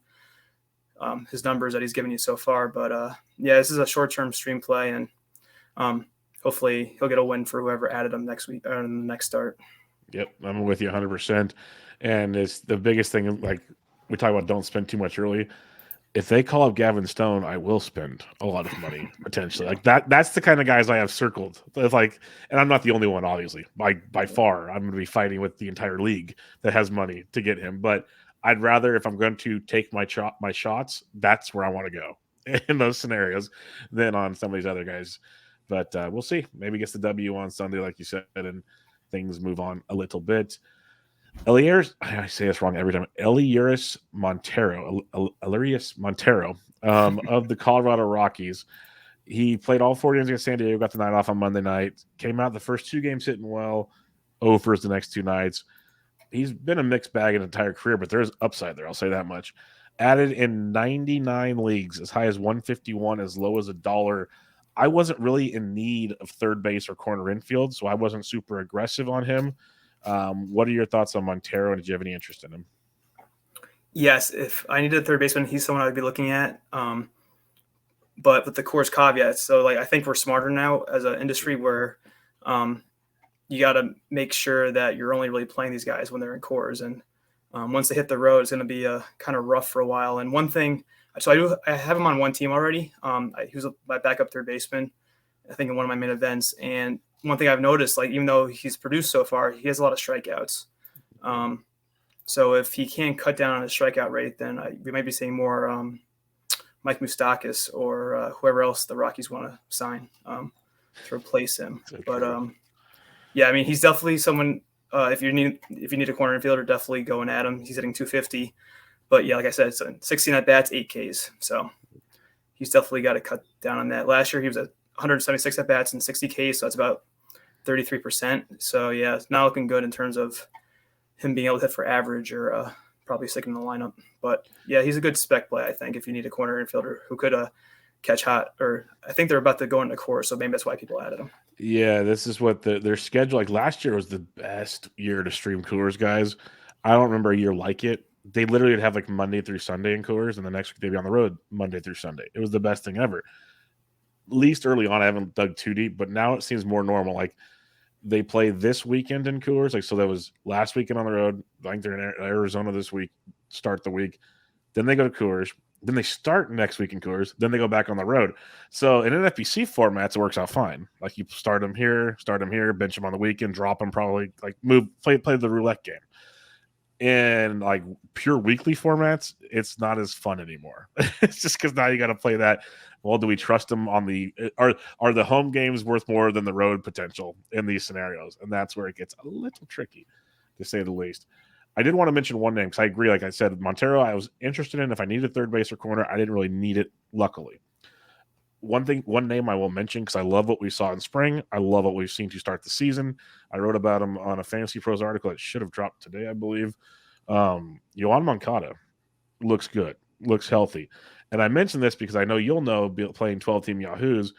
his numbers that he's given you so far. But yeah, this is a short-term stream play, and hopefully he'll get a win for whoever added him next week or in the next start. Yep, I'm with you 100%. And it's the biggest thing, like we talk about, don't spend too much early. If they call up Gavin Stone, I will spend a lot of money potentially. Like that's the kind of guys I have circled. It's like, and I'm not the only one, obviously. By far, I'm going to be fighting with the entire league that has money to get him. But I'd rather, if I'm going to take my shots, that's where I want to go in those scenarios than on some of these other guys. But we'll see. Maybe he gets the W on Sunday, like you said, and things move on a little bit. I say this wrong every time. Eliuris Montero of the Colorado Rockies. He played all 4 games against San Diego, got the night off on Monday night, came out the first 2 games hitting well, overs the next 2 nights. He's been a mixed bag in his entire career, but there's upside there. I'll say that much. Added in 99 leagues, as high as 151, as low as $1. I wasn't really in need of third base or corner infield, so I wasn't super aggressive on him. What are your thoughts on Montero, and did you have any interest in him? Yes, if I needed a third baseman, he's someone I'd be looking at. But with the course caveats, so I think we're smarter now as an industry where you got to make sure that you're only really playing these guys when they're in cores, and once they hit the road, it's going to be kind of rough for a while. And one thing, so I have him on one team already. He was my backup third baseman, I think, in one of my main events. And one thing I've noticed, even though he's produced so far, he has a lot of strikeouts. So if he can't cut down on his strikeout rate, then we might be seeing more Mike Moustakas or whoever else the Rockies want to sign to replace him. But yeah, I mean, he's definitely someone. If you need a corner infielder, definitely going at him. He's hitting 250. But yeah, like I said, it's 16 at bats, 8 Ks. So he's definitely got to cut down on that. Last year he was at 176 at bats and 60 Ks, so that's about 33%. So yeah, it's not looking good in terms of him being able to hit for average or probably sticking in the lineup. But yeah, he's a good spec play, I think, if you need a corner infielder who could catch hot. Or I think they're about to go into core, so maybe that's why people added him. Yeah, this is what their schedule, last year was the best year to stream Coors, guys. I don't remember a year like it. They literally would have Monday through Sunday in Coors, and the next week they'd be on the road Monday through Sunday. It was the best thing ever. At least early on, I haven't dug too deep, but now it seems more normal. They play this weekend in Coors. So that was last weekend on the road. I think they're in Arizona this week, start the week. Then they go to Coors. Then they start next week in Coors. Then they go back on the road. So in NFBC formats, it works out fine. You start them here, bench them on the weekend, drop them probably, play the roulette game. in like pure weekly formats, it's not as fun anymore. It's just because now you got to play that. Well, do we trust them on the are the home games worth more than the road potential in these scenarios? And that's where it gets a little tricky, to say the least. I did want to mention one name because I agree. Like I said, Montero, I was interested in if I needed third base or corner. I didn't really need it, luckily. One name I will mention because I love what we saw in spring. I love what we've seen to start the season. I wrote about him on a Fantasy Pros article that should have dropped today, I believe. Yohan Moncada looks good, looks healthy. And I mention this because I know you'll know, playing 12-team Yahoos,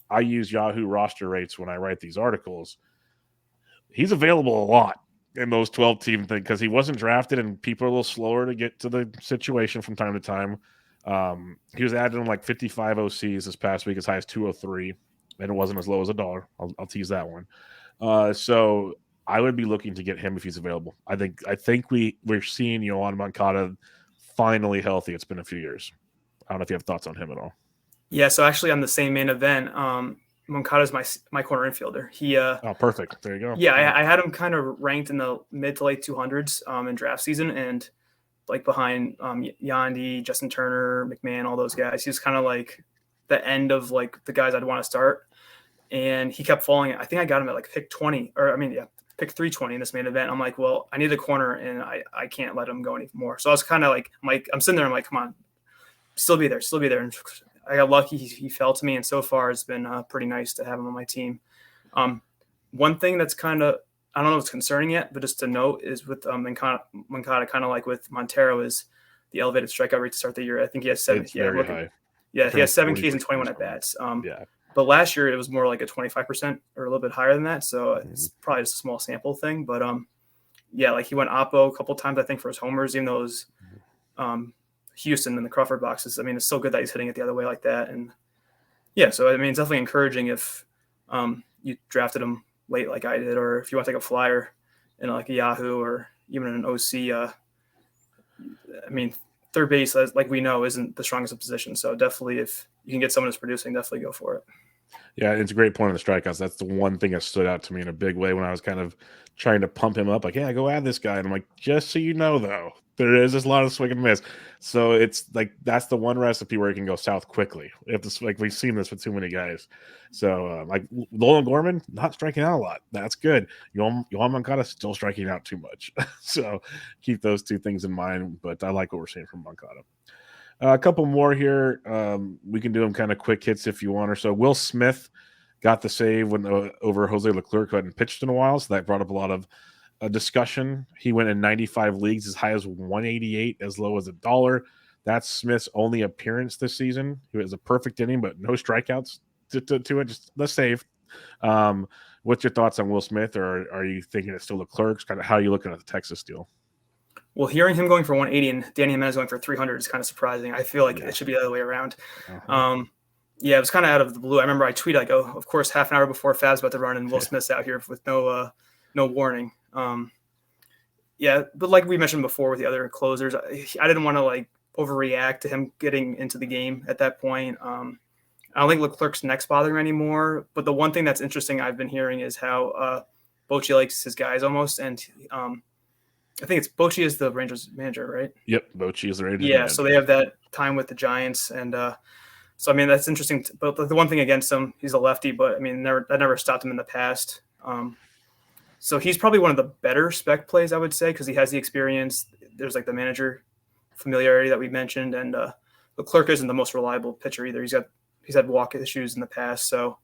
I use Yahoo roster rates when I write these articles. He's available a lot in those 12-team things because he wasn't drafted and people are a little slower to get to the situation from time to time. He was added in like 55 OCs this past week, as high as 203, and it wasn't as low as $1. I'll tease that one. So I would be looking to get him if he's available. I think we're seeing Yohan Moncada finally healthy. It's been a few years. I don't know if you have thoughts on him at all. Yeah, so actually on the same main event, Moncada's my corner infielder. He perfect. There you go. Yeah, I had him kind of ranked in the mid to late 200s in draft season, and like behind Yandy, Justin Turner, McMahon, all those guys. He was kind of like the end of like the guys I'd want to start. And he kept falling. I think I got him at like pick 20, pick 320 in this main event. I'm like, well, I need a corner and I can't let him go anymore. So I was kind of like, I'm sitting there. I'm like, come on, still be there. And I got lucky. He fell to me. And so far it's been pretty nice to have him on my team. One thing that's kind of, I don't know if it's concerning yet, but just to note is with Moncada, kind of like with Montero, is the elevated strikeout rate to start the year. I think he has 7. It's very high. Yeah, he has 7 Ks and 21 at bats. But last year it was more like a 25% or a little bit higher than that. So it's probably just a small sample thing. But like he went oppo a couple times, I think, for his homers, even though it was Houston and the Crawford boxes. I mean, it's so good that he's hitting it the other way like that. And yeah, so I mean, it's definitely encouraging if you drafted him late like I did, or if you want to take a flyer in like a Yahoo or even an OC. I mean, third base, like we know, isn't the strongest of position. So definitely, if you can get someone who's producing, definitely go for it. Yeah, it's a great point on the strikeouts. That's the one thing that stood out to me in a big way when I was kind of trying to pump him up. Like, yeah, go add this guy. And I'm like, just so you know, though, there is a lot of swing and miss. So it's like that's the one recipe where it can go south quickly. We've seen this with too many guys. So like Nolan Gorman, not striking out a lot. That's good. Yohan Moncada still striking out too much. So keep those two things in mind. But I like what we're seeing from Moncada. A couple more here. We can do them kind of quick hits if you want or so. Will Smith got the save over Jose Leclerc, who hadn't pitched in a while, so that brought up a lot of discussion. He went in 95 leagues, as high as 188, as low as $1. That's Smith's only appearance this season. He was a perfect inning, but no strikeouts to it. Just the save. What's your thoughts on Will Smith, or are you thinking it's still Leclerc's? Kind of how are you looking at the Texas deal? Well, hearing him going for 180 and Danny Jimenez going for 300 is kind of surprising. I feel like it should be the other way around. It was kind of out of the blue. I remember I tweeted, I go, of course, half an hour before FAAB's about to run, and Will Smith's out here with no warning. But like we mentioned before with the other closers, I didn't want to like overreact to him getting into the game at that point. I don't think Leclerc's neck's bothering him anymore. But the one thing that's interesting I've been hearing is how Bochy likes his guys almost, and I think it's Bochy is the Rangers manager, right? Yep, Bochy is the Rangers manager. So they have that time with the Giants, and so I mean that's interesting. But the one thing against him, he's a lefty, but I mean that never stopped him in the past. So he's probably one of the better spec plays, I would say, because he has the experience. There's like the manager familiarity that we mentioned, and Leclerc isn't the most reliable pitcher either. He's had walk issues in the past, so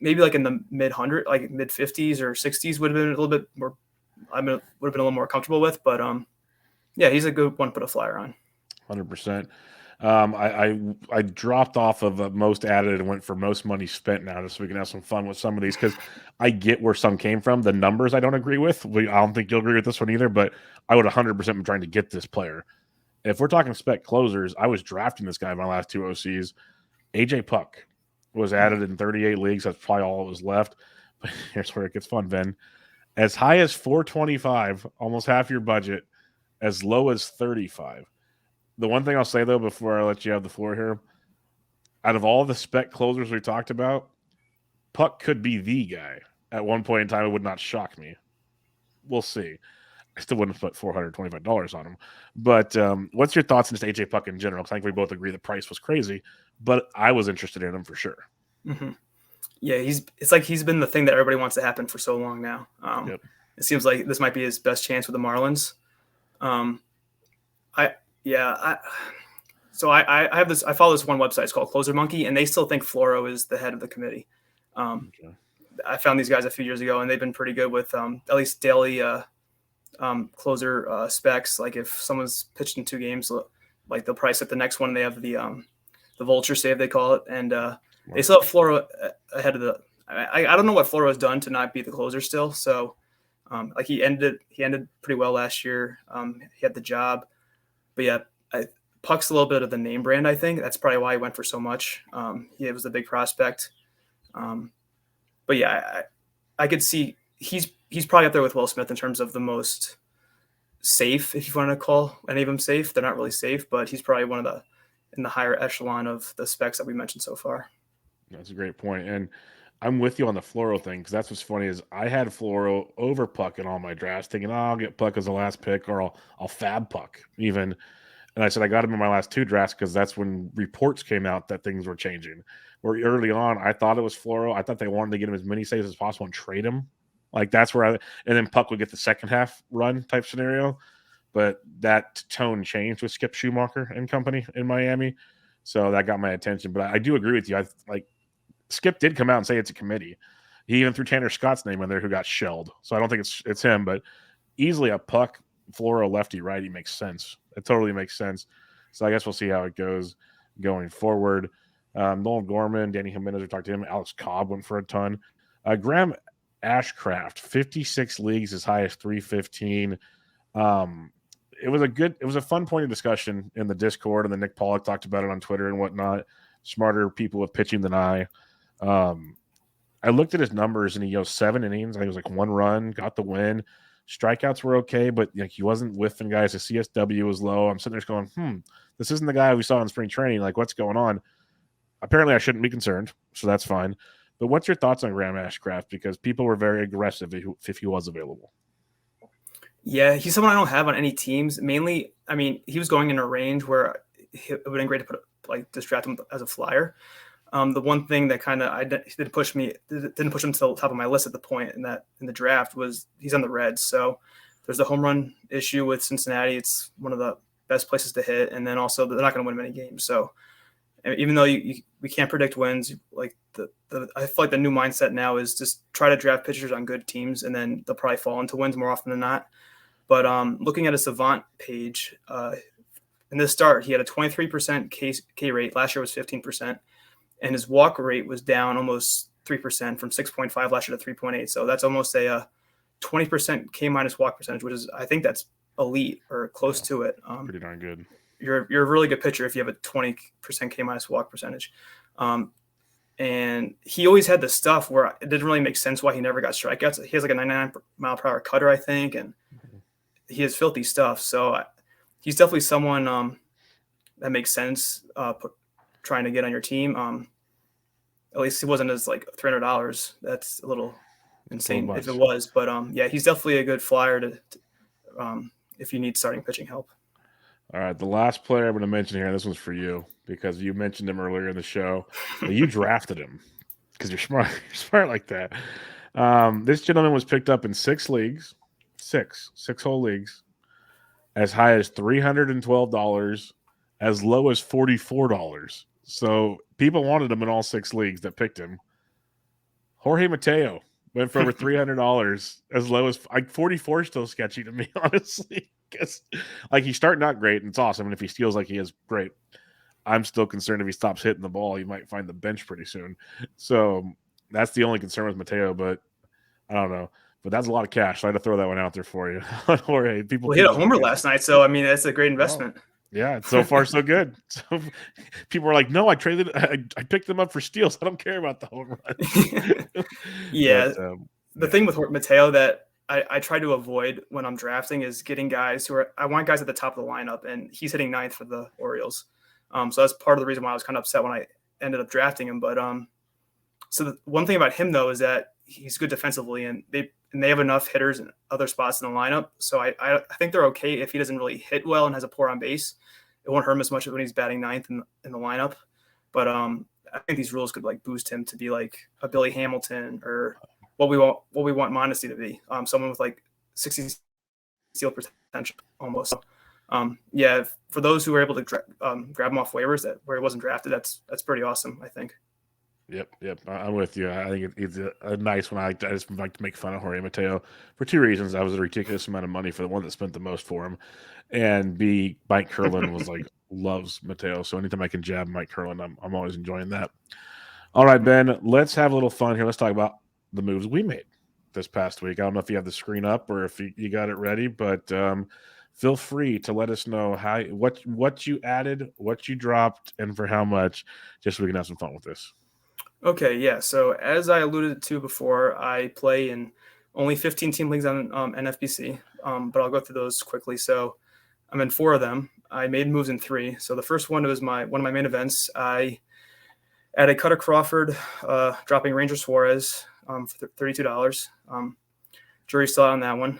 maybe like in the mid 50s or 60s would have been a little bit more. Would have been a little more comfortable with, but he's a good one to put a flyer on. 100%. I dropped off of most added and went for most money spent now, just so we can have some fun with some of these, because I get where some came from. The numbers I don't agree with. I don't think you'll agree with this one either, but I would 100% be trying to get this player. If we're talking spec closers, I was drafting this guy in my last 2 OCs. AJ Puck was added in 38 leagues. That's probably all that was left. But here's where it gets fun, Ben. As high as 425, almost half your budget, as low as 35. The one thing I'll say, though, before I let you have the floor here, out of all the spec closers we talked about, Puck could be the guy. At one point in time, it would not shock me. We'll see. I still wouldn't put $425 on him. But what's your thoughts on just AJ Puck in general? Because I think we both agree the price was crazy, but I was interested in him for sure. Mm-hmm. Yeah, it's like he's been the thing that everybody wants to happen for so long now. Yep. It seems like this might be his best chance with the Marlins. So I have this. I follow this one website. It's called Closer Monkey, and they still think Floro is the head of the committee. Okay. I found these guys a few years ago, and they've been pretty good with at least daily closer specs. Like if someone's pitched in 2 games, like they'll price at the next one. They have the vulture save, they call it, and they still have Floro ahead of the. I don't know what Floro has done to not be the closer still. So like he ended pretty well last year. He had the job, but yeah, Puck's a little bit of the name brand. I think that's probably why he went for so much. He was a big prospect. But yeah, I could see he's probably up there with Will Smith in terms of the most safe, if you want to call any of them safe. They're not really safe, but he's probably one of in the higher echelon of the specs that we mentioned so far. That's a great point. And I'm with you on the Floro thing, because that's what's funny is I had Floro over Puck in all my drafts, thinking, I'll get Puck as the last pick, or I'll FAAB Puck even. And I said I got him in my last 2 drafts because that's when reports came out that things were changing. Where early on, I thought it was Floro. I thought they wanted to get him as many saves as possible and trade him. Like that's where and then Puck would get the second half run type scenario. But that tone changed with Skip Schumacher and company in Miami. So that got my attention. But I do agree with you. Skip did come out and say it's a committee. He even threw Tanner Scott's name in there, who got shelled. So I don't think it's him, but easily a Puck, Floro, lefty, righty makes sense. It totally makes sense. So I guess we'll see how it goes going forward. Nolan Gorman, Danny Jimenez, we talked to him. Alex Cobb went for a ton. Graham Ashcraft, 56 leagues, as high as 315. It was a fun point of discussion in the Discord, and then Nick Pollock talked about it on Twitter and whatnot. Smarter people with pitching than I. I looked at his numbers, and he goes 7 innings. I think it was like 1 run, got the win. Strikeouts were okay, but he wasn't whiffing guys. The CSW was low. I'm sitting there going, this isn't the guy we saw in spring training. Like, what's going on? Apparently, I shouldn't be concerned, so that's fine. But what's your thoughts on Graham Ashcraft? Because people were very aggressive if he was available. Yeah, he's someone I don't have on any teams. Mainly, I mean, he was going in a range where it would have been great to just draft him as a flyer. The one thing that kind of didn't push him to the top of my list at the point in the draft was he's on the Reds. So there's the home run issue with Cincinnati. It's one of the best places to hit, and then also they're not going to win many games. So even though we can't predict wins, like I feel like the new mindset now is just try to draft pitchers on good teams, and then they'll probably fall into wins more often than not. But looking at a Savant page, in this start, he had a 23% K rate. Last year was 15%. And his walk rate was down almost 3% from 6.5 last year to 3.8. So that's almost a 20% K minus walk percentage, which is, I think that's elite or close to it. Pretty darn good. You're a really good pitcher if you have a 20% K minus walk percentage. And he always had the stuff where it didn't really make sense why he never got strikeouts. He has like a 99 mile per hour cutter, I think, and he has filthy stuff. So he's definitely someone that makes sense trying to get on your team. At least he wasn't as like $300. That's a little insane if it was, but yeah, he's definitely a good flyer to if you need starting pitching help. All right, the last player I'm going to mention here, and this one's for you because you mentioned him earlier in the show. You drafted him because you're smart. You're smart like that. This gentleman was picked up in 6 leagues, six whole leagues, as high as $312, as low as $44. So people wanted him in all 6 leagues that picked him. Jorge Mateo went for over $300, as low as like 44 is still sketchy to me, honestly. Because like he's starting out great and it's awesome, and if he steals like he is, great. I'm still concerned if he stops hitting the ball, he might find the bench pretty soon. So that's the only concern with Mateo, but I don't know. But that's a lot of cash. So I had to throw that one out there for you. Jorge, people hit a homer last night, so I mean that's a great investment. Oh. Yeah, so far so good. So people are like, "No, I picked them up for steals. I don't care about the home run." Yeah, but, the thing with Mateo that I try to avoid when I'm drafting is getting guys I want guys at the top of the lineup, and he's hitting 9th for the Orioles. So that's part of the reason why I was kind of upset when I ended up drafting him. But so the one thing about him though is that he's good defensively, and they have enough hitters in other spots in the lineup. So I think they're okay if he doesn't really hit well and has a poor on base. It won't hurt him as much as when he's batting ninth in the lineup. But I think these rules could like boost him to be like a Billy Hamilton or what we want Mondesi to be. Someone with like 60 steal potential almost. Yeah, for those who were able to grab him off waivers where he wasn't drafted, that's pretty awesome, I think. Yep. I'm with you. I think it's a nice one. I just like to make fun of Jorge Mateo for two reasons. That was a ridiculous amount of money for the one that spent the most for him, and B, Mike Curlin was like loves Mateo. So anytime I can jab Mike Curlin, I'm always enjoying that. All right, Ben, let's have a little fun here. Let's talk about the moves we made this past week. I don't know if you have the screen up or if you got it ready, but feel free to let us know what you added, what you dropped, and for how much, just so we can have some fun with this. Okay, yeah. So as I alluded to before, I play in only 15-team leagues on NFBC, but I'll go through those quickly. So I'm in 4 of them. I made moves in 3. So the first one was one of my main events. I added Cutter Crawford, dropping Ranger Suarez for $32. Jury's still out on that one.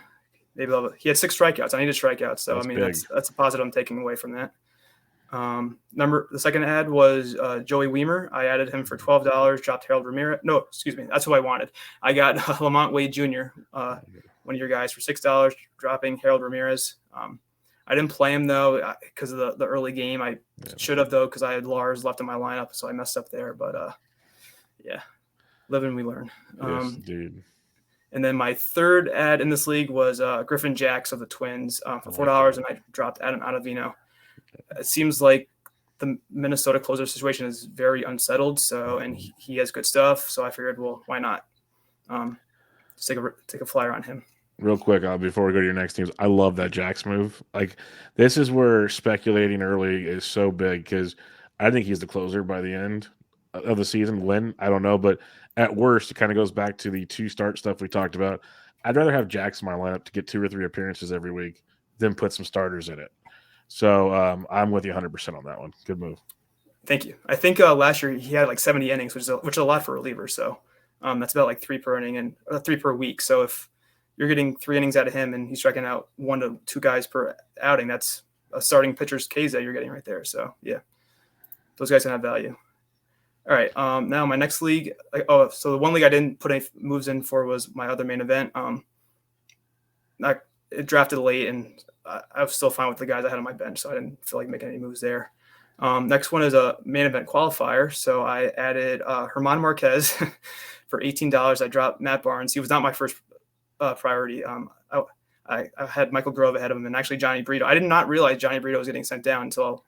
Maybe he had 6 strikeouts. I needed strikeouts, so that's a positive I'm taking away from that. The second ad was Joey Weimer. I added him for $12, dropped Harold Ramirez. No, excuse me, that's who I wanted. I got Lamont Wade Jr., one of your guys, for $6, dropping Harold Ramirez. I didn't play him though because of the early game. I should have though because I had Lars left in my lineup, so I messed up there. But yeah, live and we learn. Yes, dude. And then my third ad in this league was Griffin Jacks of the Twins for $4, and I dropped Adam Ottavino. It seems like the Minnesota closer situation is very unsettled, and he has good stuff. So I figured, well, why not? Just take a flyer on him. Real quick, before we go to your next teams, I love that Jacks move. Like, this is where speculating early is so big because I think he's the closer by the end of the season. When? I don't know, but at worst, it kind of goes back to the 2-start stuff we talked about. I'd rather have Jacks in my lineup to get 2 or 3 appearances every week than put some starters in it. So I'm with you 100% on that one. Good move. Thank you. I think last year he had like 70 innings, which is a lot for a reliever. So that's about like 3 per inning and 3 per week. So if you're getting 3 innings out of him and he's striking out 1 to 2 guys per outing, that's a starting pitcher's Ks that you're getting right there. So yeah, those guys can have value. All right. Now my next league. So the one league I didn't put any moves in for was my other main event. It drafted late, and I was still fine with the guys I had on my bench, so I didn't feel like making any moves there. Next one is a main event qualifier. So I added Herman Marquez for $18. I dropped Matt Barnes. He was not my first priority. I had Michael Grove ahead of him, and actually Johnny Brito. I did not realize Johnny Brito was getting sent down until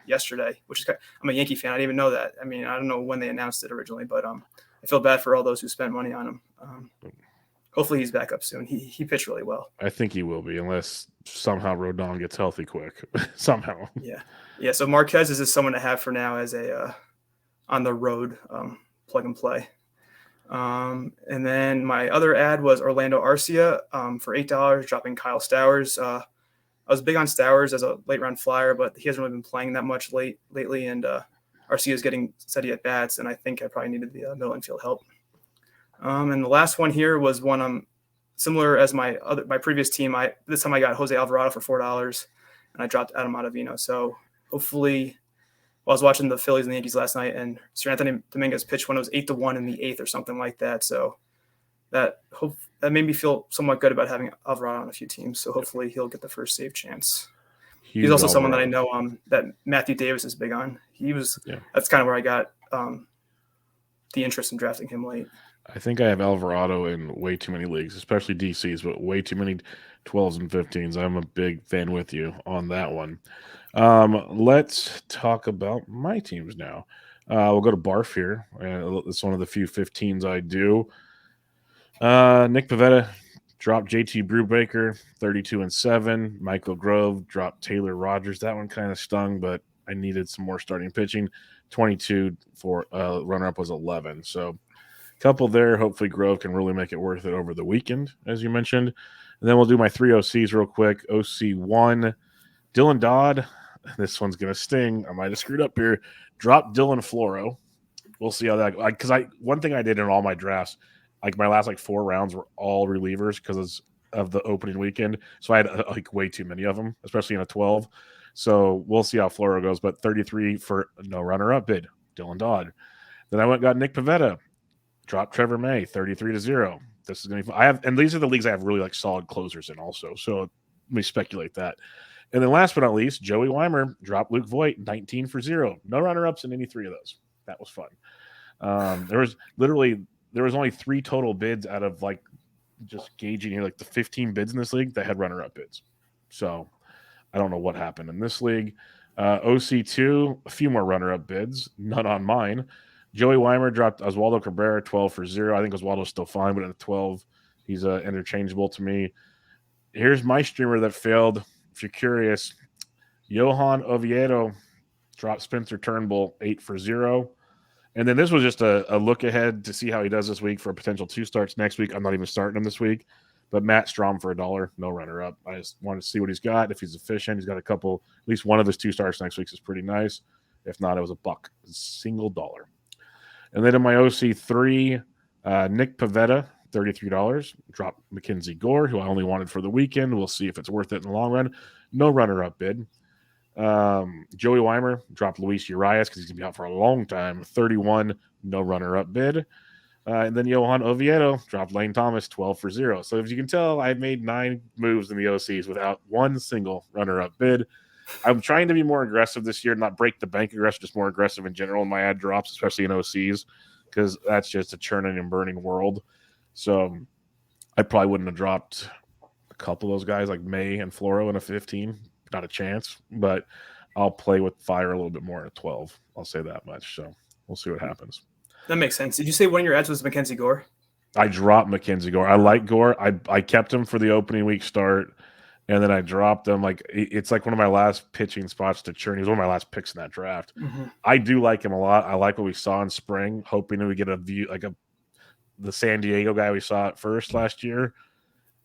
yesterday, which is I'm a Yankee fan. I didn't even know that. I mean, I don't know when they announced it originally, but I feel bad for all those who spent money on him. Hopefully he's back up soon. He pitched really well. I think he will be, unless somehow Rodon gets healthy quick. Somehow. Yeah. So Marquez is just someone to have for now as a on the road plug and play. And then my other ad was Orlando Arcia for $8, dropping Kyle Stowers. I was big on Stowers as a late round flyer, but he hasn't really been playing that much lately, and Arcia is getting steady at bats, and I think I probably needed the middle infield help. And the last one here was one similar as my previous team. This time I got Jose Alvarado for $4, and I dropped Adam Ottavino. So hopefully, I was watching the Phillies and the Yankees last night, and Sir Anthony Dominguez pitched when it was 8-1 in the 8th or something like that. So that made me feel somewhat good about having Alvarado on a few teams. So hopefully he'll get the first save chance. He's also someone that I know that Matthew Davis is big on. That's kind of where I got the interest in drafting him late. I think I have Alvarado in way too many leagues, especially DCs, but way too many 12s and 15s. I'm a big fan with you on that one. Let's talk about my teams now. We'll go to Barf here. It's one of the few 15s I do. Nick Pivetta dropped JT Brubaker, 32-7. Michael Grove dropped Taylor Rogers. That one kind of stung, but I needed some more starting pitching. 22 for runner-up was 11. So couple there. Hopefully Grove can really make it worth it over the weekend, as you mentioned. And then we'll do my 3 OCs real quick. OC1, Dylan Dodd. This one's going to sting. I might have screwed up here. Drop Dylan Floro. We'll see how that goes. Because one thing I did in all my drafts, Like my last 4 rounds were all relievers because of the opening weekend. So I had way too many of them, especially in a 12. So we'll see how Floro goes. But 33 for no runner-up bid, Dylan Dodd. Then I went and got Nick Pivetta, dropped Trevor May, 33-0. This is going to be fun. And these are the leagues I have really solid closers in also. So let me speculate that. And then last but not least, Joey Weimer dropped Luke Voigt, 19-0. No runner-ups in any 3 of those. That was fun. There was only 3 total bids out of just gauging here, the 15 bids in this league that had runner-up bids. So I don't know what happened in this league. OC2, a few more runner-up bids, none on mine. Joey Weimer dropped Oswaldo Cabrera 12-0. I think Oswaldo's still fine, but at a 12, he's interchangeable to me. Here's my streamer that failed. If you're curious, Johan Oviedo dropped Spencer Turnbull 8-0. And then this was just a look ahead to see how he does this week for a potential 2 starts next week. I'm not even starting him this week. But Matt Strom for $1, no runner-up. I just wanted to see what he's got. If he's efficient, he's got at least one of his 2 starts next week is pretty nice. If not, it was $1, $1. And then in my OC3, Nick Pivetta, $33. Dropped Mackenzie Gore, who I only wanted for the weekend. We'll see if it's worth it in the long run. No runner-up bid. Joey Weimer dropped Luis Urias because he's going to be out for a long time. 31, no runner-up bid. And then Johan Oviedo dropped Lane Thomas 12-0. So as you can tell, I made 9 moves in the OCs without one single runner-up bid. I'm trying to be more aggressive this year, not break the bank aggressive, just more aggressive in general in my ad drops, especially in OCs, because that's just a churning and burning world. So I probably wouldn't have dropped a couple of those guys like May and Floro in a 15. Not a chance, but I'll play with fire a little bit more at 12. I'll say that much. So we'll see what happens. That makes sense. Did you say one of your ads was Mackenzie Gore? I dropped Mackenzie Gore. I like Gore. I kept him for the opening week start, and then I dropped him. It's one of my last pitching spots to churn. He was one of my last picks in that draft. Mm-hmm. I do like him a lot. I like what we saw in spring, hoping we get a view the San Diego guy we saw at first last year.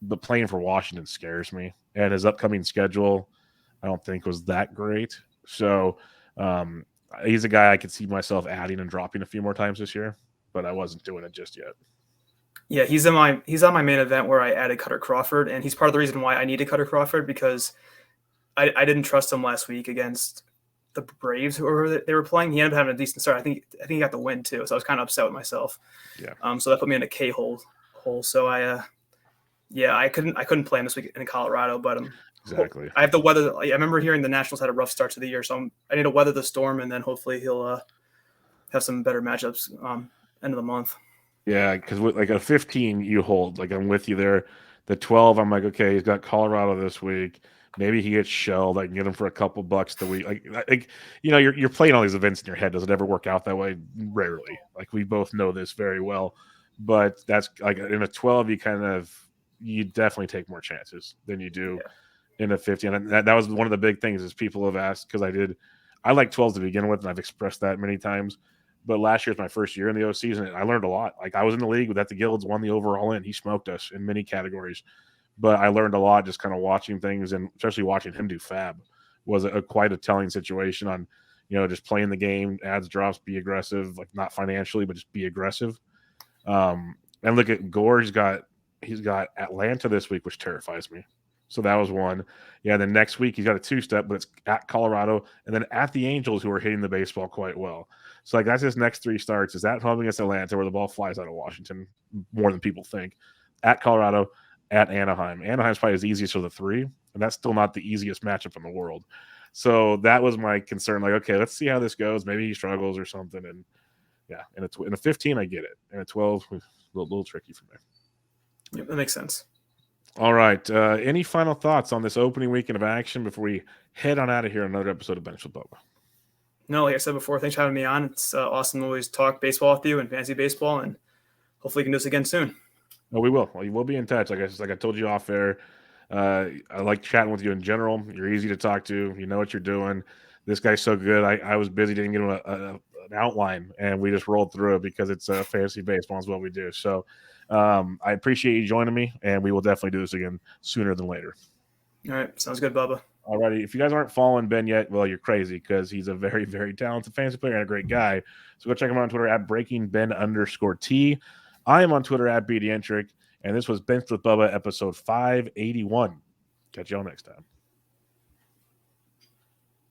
But playing for Washington scares me, and his upcoming schedule I don't think was that great. So he's a guy I could see myself adding and dropping a few more times this year, but I wasn't doing it just yet. Yeah, he's on my main event where I added Cutter Crawford, and he's part of the reason why I needed Cutter Crawford because I didn't trust him last week against the Braves, whoever they were playing. He ended up having a decent start. I think he got the win too, so I was kind of upset with myself. Yeah. So that put me in a K hole. So I couldn't play him this week in Colorado, but exactly. I have to weather. I remember hearing the Nationals had a rough start to the year, so I need to weather the storm, and then hopefully he'll have some better matchups end of the month. Yeah, because with a 15, you hold. I'm with you there. The 12, I'm like, okay, he's got Colorado this week. Maybe he gets shelled. I can get him for a couple bucks the week. You're playing all these events in your head. Does it ever work out that way? Rarely. We both know this very well. But that's in a 12, you definitely take more chances than you do in a 15. And that was one of the big things is people have asked because I like 12s to begin with, and I've expressed that many times. But last year was my first year in the OCs, and I learned a lot. I was in the league with the Guilds, won the overall in. He smoked us in many categories. But I learned a lot just kind of watching things, and especially watching him do FAAB was quite a telling situation on, just playing the game, adds, drops, be aggressive, not financially, but just be aggressive. And look at Gore. He's got Atlanta this week, which terrifies me. So that was one. Yeah, then next week he's got a 2-step, but it's at Colorado and then at the Angels, who are hitting the baseball quite well. So that's his next 3 starts. Is at home against Atlanta, where the ball flies out of Washington more than people think. At Colorado, at Anaheim. Anaheim's probably his easiest of the 3, and that's still not the easiest matchup in the world. So that was my concern. Okay, let's see how this goes. Maybe he struggles or something. And yeah, in a 15, I get it. And a 12, a little tricky for me. Yep, that makes sense. All right. Any final thoughts on this opening weekend of action before we head on out of here on another episode of Bench with Bubba? No, like I said before, thanks for having me on. It's awesome to always talk baseball with you and fantasy baseball, and hopefully we can do this again soon. Oh, we will. We'll be in touch. Like I told you off air, I like chatting with you in general. You're easy to talk to. You know what you're doing. This guy's so good. I was busy, didn't get him an outline, and we just rolled through it because it's fantasy baseball is what we do. So I appreciate you joining me, and we will definitely do this again sooner than later. All right. Sounds good, Bubba. All righty. If you guys aren't following Ben yet, well, you're crazy because he's a very, very talented fantasy player and a great guy. So go check him out on Twitter at BreakingBen_T. I am on Twitter at BDentric, and this was Benched with Bubba, episode 581. Catch y'all next time.